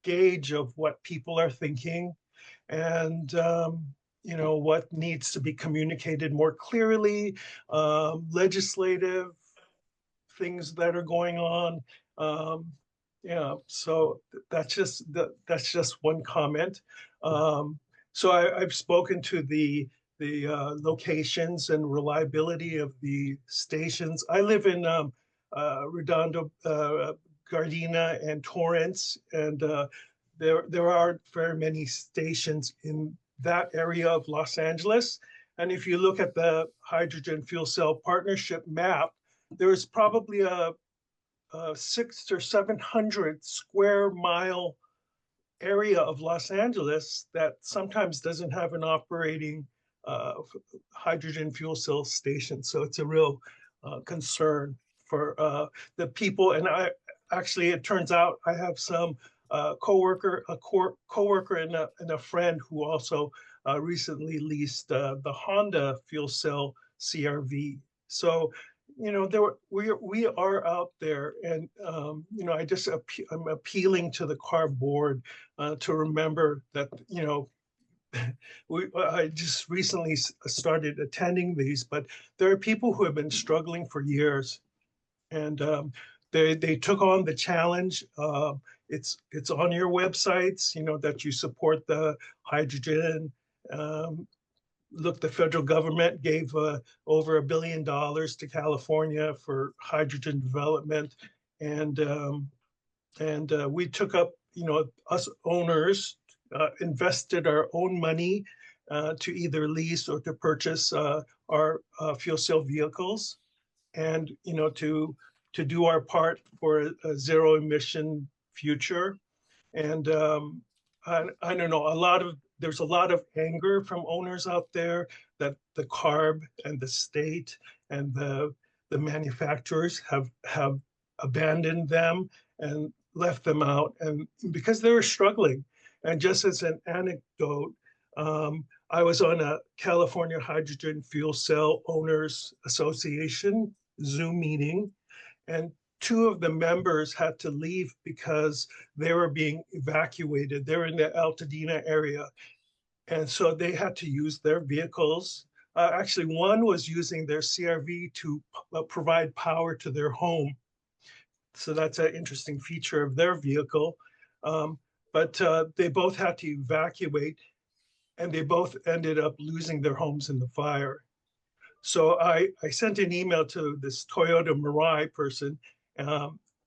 gauge of what people are thinking and you know, what needs to be communicated more clearly, legislative things that are going on. Yeah, so that's just one comment. So I've spoken to the locations and reliability of the stations. I live in Redondo, Gardena, and Torrance, and there aren't very many stations in that area of Los Angeles. And if you look at the hydrogen fuel cell partnership map, there's probably a 600 or 700 square mile area of Los Angeles that sometimes doesn't have an operating hydrogen fuel cell station. So it's a real concern for the people. And actually, it turns out I have some coworker and a friend who also recently leased the Honda fuel cell CRV. So, you know, we are out there, and you know, I'm appealing to the CARB board to remember that, you know, I just recently started attending these, but there are people who have been struggling for years, and they took on the challenge. It's on your websites, that you support the hydrogen. Look, the federal government gave over $1 billion to California for hydrogen development, and we took up, us owners invested our own money to either lease or to purchase our fuel cell vehicles, and to do our part for a zero emission future. And I don't know, there's a lot of anger from owners out there that the CARB and the state and the manufacturers have abandoned them and left them out, and because they were struggling. And just as an anecdote, I was on a California Hydrogen Fuel Cell Owners Association Zoom meeting, and 2 of the members had to leave because they were being evacuated. They're in the Altadena area. And so they had to use their vehicles. Actually, one was using their CRV to provide power to their home. So that's an interesting feature of their vehicle. But they both had to evacuate, and they both ended up losing their homes in the fire. So I sent an email to this Toyota Mirai person.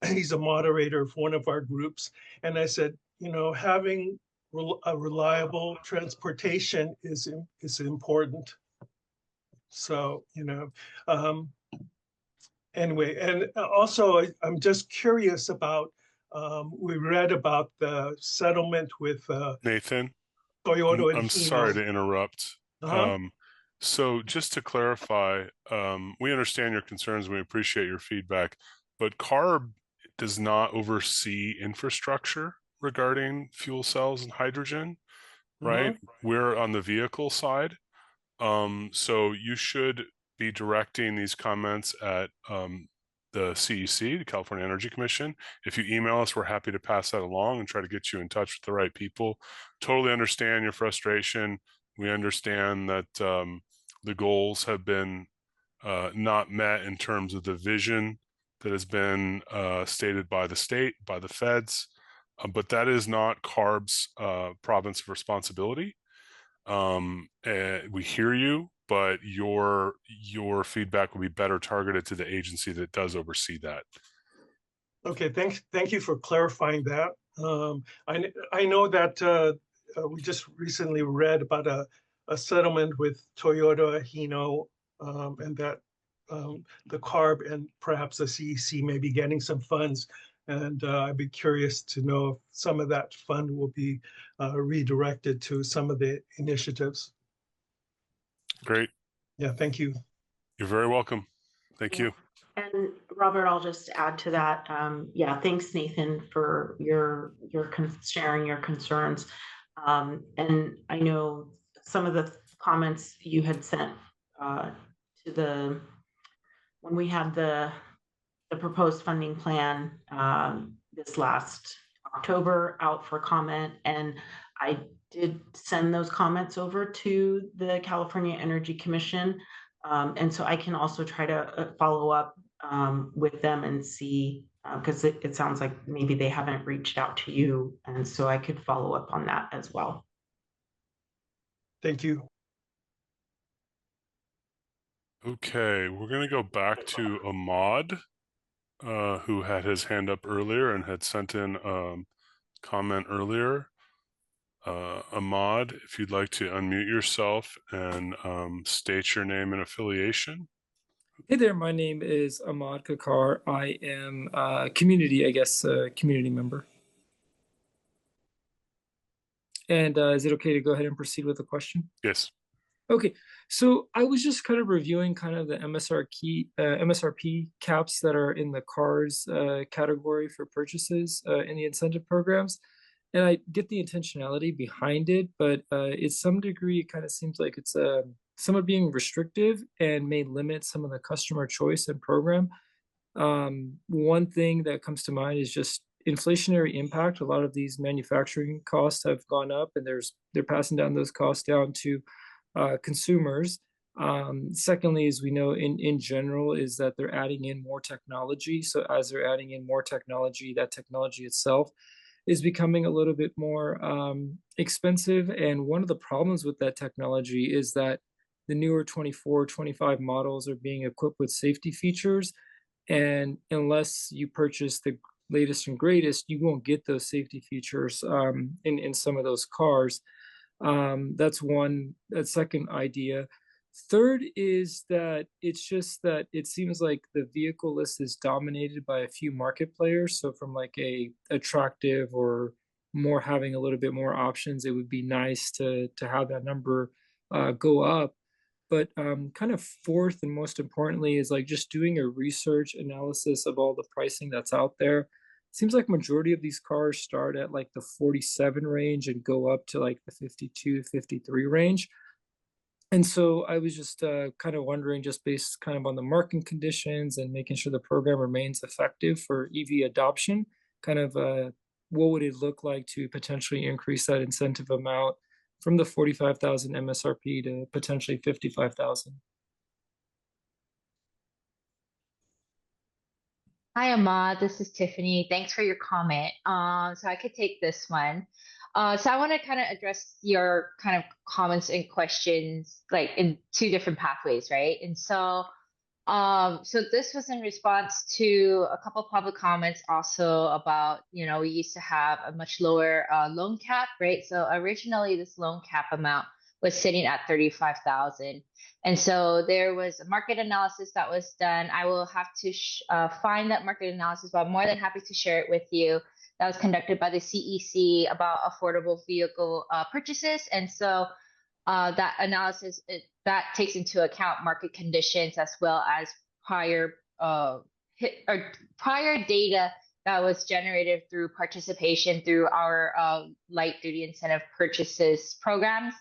He's a moderator of one of our groups. And I said, having a reliable transportation is important. So, anyway, and also I'm just curious about, we read about the settlement with Nathan, Toyota. I'm sorry to interrupt. So just to clarify, we understand your concerns and we appreciate your feedback, but CARB does not oversee infrastructure regarding fuel cells and hydrogen, right? We're on the vehicle side. So you should be directing these comments at the CEC, the California Energy Commission. If you email us, we're happy to pass that along and try to get you in touch with the right people. Totally understand your frustration. We understand that the goals have been not met in terms of the vision that has been stated by the state, by the feds, but that is not CARB's province of responsibility. We hear you, but your feedback will be better targeted to the agency that does oversee that. Okay, thank you for clarifying that. I know that we just recently read about a settlement with Toyota Hino, and that the CARB and perhaps the CEC may be getting some funds. And I'd be curious to know if some of that fund will be redirected to some of the initiatives. Great. Yeah, thank you. You're very welcome. Thank you. And Robert, I'll just add to that. Yeah, thanks, Nathan, for your sharing your concerns. And I know some of the comments you had sent to when we had the proposed funding plan this last October out for comment, and I did send those comments over to the California Energy Commission, and so I can also try to follow up with them and see, because it sounds like maybe they haven't reached out to you, and so I could follow up on that as well. Thank you. Okay, we're going to go back to Ahmad, who had his hand up earlier and had sent in comment earlier. Ahmad, if you'd like to unmute yourself and state your name and affiliation. Hey there, my name is Ahmad Kakar. I am a community member. And is it okay to go ahead and proceed with the question? Yes. Okay, so I was just kind of reviewing kind of the MSRP caps that are in the CARS category for purchases in the incentive programs. And I get the intentionality behind it, but in some degree, it kind of seems like it's somewhat being restrictive and may limit some of the customer choice and program. One thing that comes to mind is just inflationary impact. A lot of these manufacturing costs have gone up, and they're passing down those costs down to consumers. Secondly, as we know in general, is that they're adding in more technology. So as they're adding in more technology, that technology itself is becoming a little bit more expensive. And one of the problems with that technology is that the newer 24, 25 models are being equipped with safety features. And unless you purchase the latest and greatest, you won't get those safety features in some of those cars. That's a second idea. Third is that it's just that it seems like the vehicle list is dominated by a few market players. So from like a attractive or more having a little bit more options, it would be nice to have that number go up. But kind of fourth and most importantly is like just doing a research analysis of all the pricing that's out there. It seems like majority of these cars start at like the 47 range and go up to like the 52, 53 range. And so I was just kind of wondering, just based kind of on the market conditions and making sure the program remains effective for EV adoption, kind of what would it look like to potentially increase that incentive amount from the 45,000 MSRP to potentially 55,000? Hi, Ahmad. This is Tiffany. Thanks for your comment. So I could take this one. So I want to kind of address your kind of comments and questions like in two different pathways, right? And so this was in response to a couple public comments also about, we used to have a much lower loan cap, right? So originally this loan cap amount was sitting at 35,000. And so there was a market analysis that was done. I will have to find that market analysis, but I'm more than happy to share it with you. That was conducted by the CEC about affordable vehicle purchases. And so that analysis, that takes into account market conditions as well as prior data that was generated through participation through our light duty incentive purchases programs.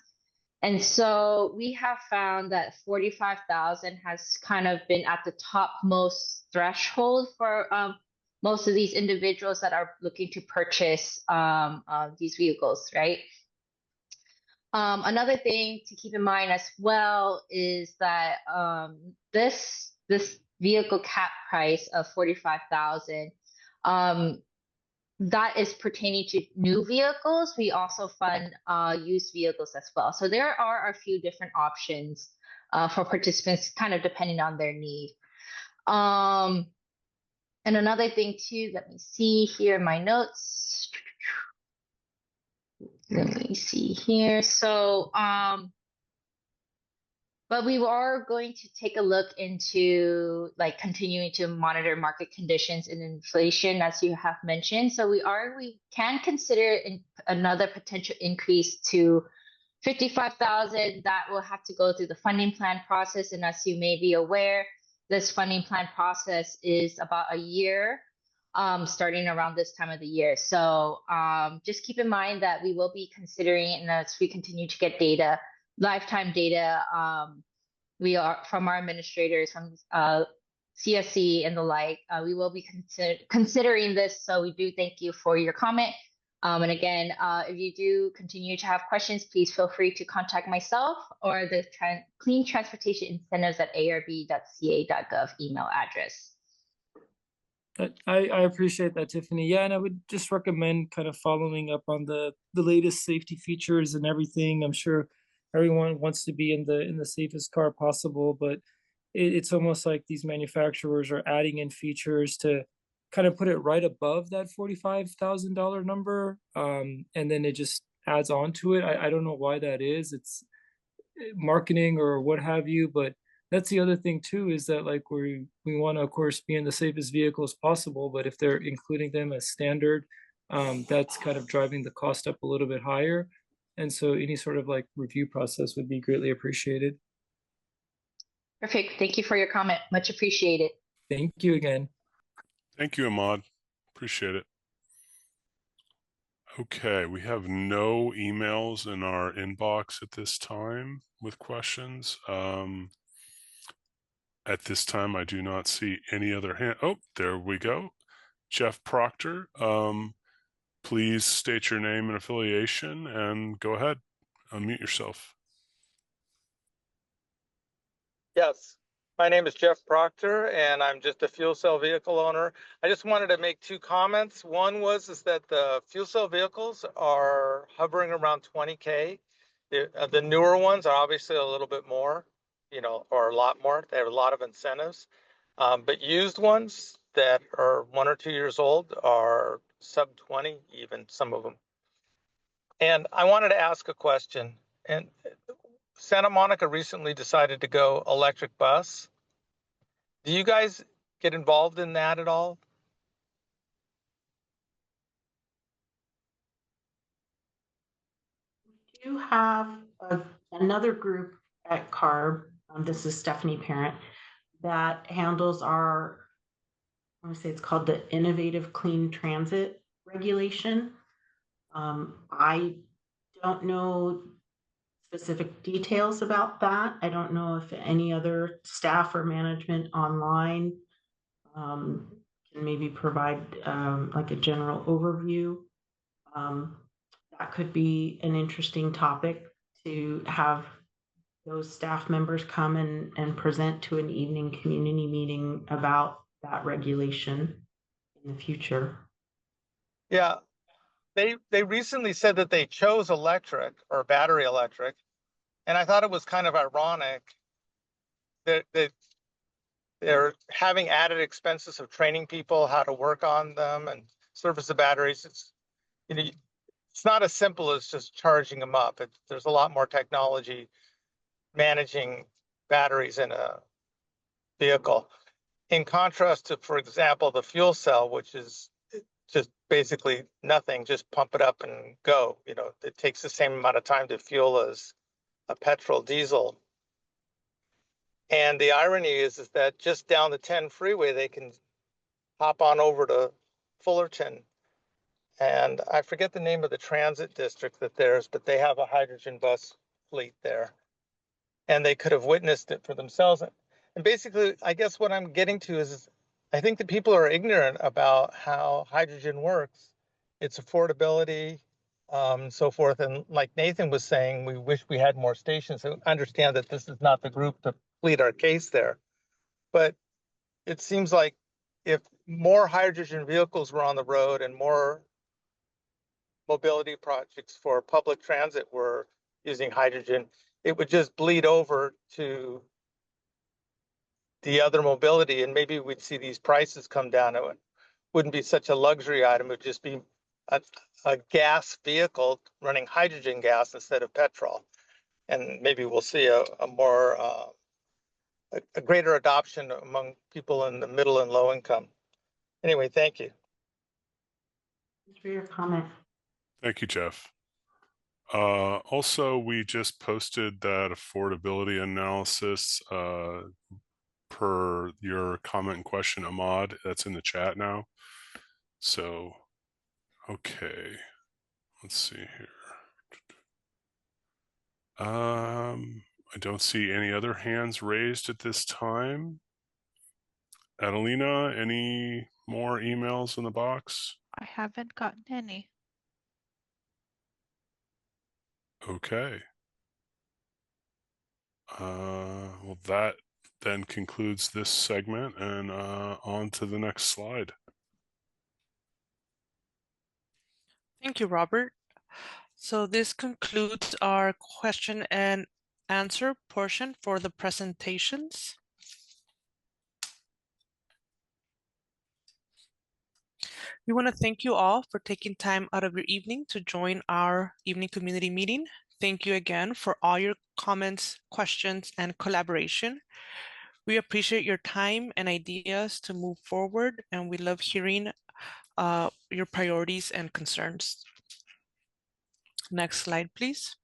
And so we have found that 45,000 has kind of been at the topmost threshold for most of these individuals that are looking to purchase these vehicles, right? Another thing to keep in mind as well is that this vehicle cap price of 45,000, that is pertaining to new vehicles. We also fund used vehicles as well. So there are a few different options for participants, kind of depending on their need. And another thing too, let me see here in my notes. Let me see here. So, but we are going to take a look into like continuing to monitor market conditions and inflation, as you have mentioned. So we can consider another potential increase to 55,000. That will have to go through the funding plan process. And as you may be aware, this funding plan process is about a year, starting around this time of the year. So just keep in mind that we will be considering, and as we continue to get data, lifetime data, we are from our administrators, from CSC and the like, we will be considering this. So we do thank you for your comment. And again, if you do continue to have questions, please feel free to contact myself or the Clean Transportation Incentives at arb.ca.gov email address. I appreciate that, Tiffany. Yeah, and I would just recommend kind of following up on the latest safety features and everything. I'm sure everyone wants to be in the safest car possible, but it's almost like these manufacturers are adding in features to kind of put it right above that $45,000 number, and then it just adds on to it. I don't know why that is. It's marketing or what have you, but that's the other thing too, is that like we want to of course be in the safest vehicles possible, but if they're including them as standard, that's kind of driving the cost up a little bit higher. And so any sort of like review process would be greatly appreciated. Perfect. Thank you for your comment. Much appreciated. Thank you again. Thank you, Ahmad. Appreciate it. Okay, we have no emails in our inbox at this time with questions. At this time, I do not see any other hand. Oh, there we go. Jeff Proctor. Please state your name and affiliation and go ahead, unmute yourself. Yes, my name is Jeff Proctor, and I'm just a fuel cell vehicle owner. I just wanted to make two comments. One was that the fuel cell vehicles are hovering around 20K. The newer ones are obviously a little bit more, or a lot more. They have a lot of incentives. But used ones that are 1 or 2 years old are sub 20, even some of them. And I wanted to ask a question. And Santa Monica recently decided to go electric bus. Do you guys get involved in that at all? We do have another group at CARB. This is Stephanie Parent, that handles our, I want to say it's called the Innovative Clean Transit Regulation. I don't know specific details about that. I don't know if any other staff or management online can maybe provide like a general overview. That could be an interesting topic to have those staff members come and present to an evening community meeting about that regulation in the future. Yeah, they recently said that they chose electric or battery electric, and I thought it was kind of ironic that they're having added expenses of training people how to work on them and service the batteries. It's not as simple as just charging them up. There's a lot more technology managing batteries in a vehicle. In contrast to, for example, the fuel cell, which is just basically nothing, just pump it up and go. It takes the same amount of time to fuel as a petrol diesel. And the irony is that just down the 10 freeway, they can hop on over to Fullerton. And I forget the name of the transit district that there's, but they have a hydrogen bus fleet there. And they could have witnessed it for themselves. And basically, I guess what I'm getting to is I think that people are ignorant about how hydrogen works, its affordability, so forth. And like Nathan was saying, we wish we had more stations. So understand that this is not the group to plead our case there. But it seems like if more hydrogen vehicles were on the road and more mobility projects for public transit were using hydrogen, it would just bleed over to the other mobility, and maybe we'd see these prices come down. It wouldn't be such a luxury item. It would just be a gas vehicle running hydrogen gas instead of petrol. And maybe we'll see a greater adoption among people in the middle and low income. Anyway, thank you. Thanks for your comment. Thank you, Jeff. Also, we just posted that affordability analysis per your comment and question, Ahmad. That's in the chat now. So, okay, let's see here. I don't see any other hands raised at this time. Adelina, any more emails in the box? I haven't gotten any. Okay. Well, that then concludes this segment, and on to the next slide. Thank you, Robert. So this concludes our question and answer portion for the presentations. We want to thank you all for taking time out of your evening to join our evening community meeting. Thank you again for all your comments, questions, and collaboration. We appreciate your time and ideas to move forward, and we love hearing your priorities and concerns. Next slide, please.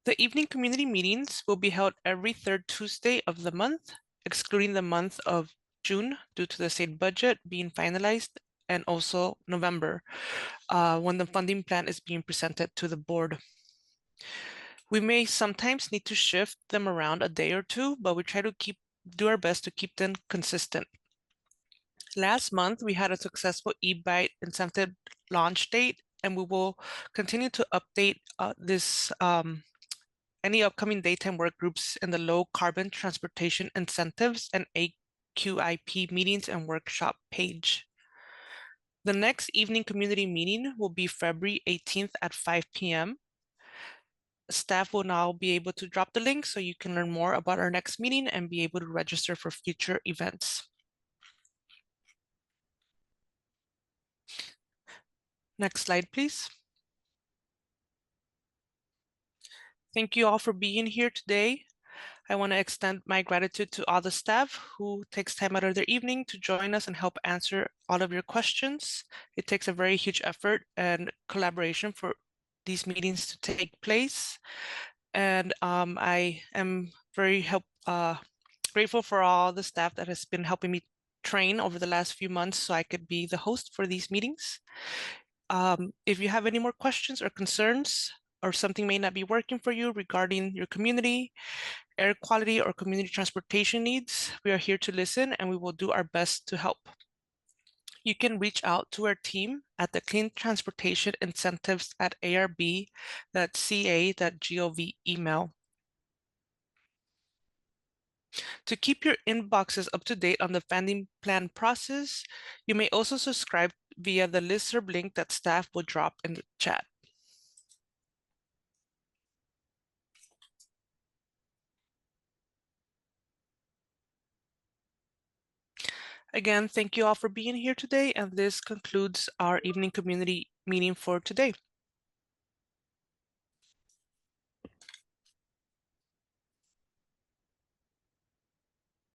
The evening community meetings will be held every third Tuesday of the month, excluding the month of June due to the state budget being finalized, and also November when the funding plan is being presented to the board. We may sometimes need to shift them around a day or two, but we try to keep do our best to keep them consistent. Last month, we had a successful eBite incentive launch date, and we will continue to update any upcoming daytime work groups in the low carbon transportation incentives and AQIP meetings and workshop page. The next evening community meeting will be February 18th at 5 p.m. Staff will now be able to drop the link so you can learn more about our next meeting and be able to register for future events. Next slide, please. Thank you all for being here today. I want to extend my gratitude to all the staff who takes time out of their evening to join us and help answer all of your questions. It takes a very huge effort and collaboration for these meetings to take place. And I am very grateful for all the staff that has been helping me train over the last few months so I could be the host for these meetings. If you have any more questions or concerns, or something may not be working for you regarding your community, air quality, or community transportation needs, we are here to listen and we will do our best to help. You can reach out to our team at the Clean Transportation Incentives at arb.ca.gov email. To keep your inboxes up to date on the funding plan process, you may also subscribe via the listserv link that staff will drop in the chat. Again, thank you all for being here today, and this concludes our evening community meeting for today.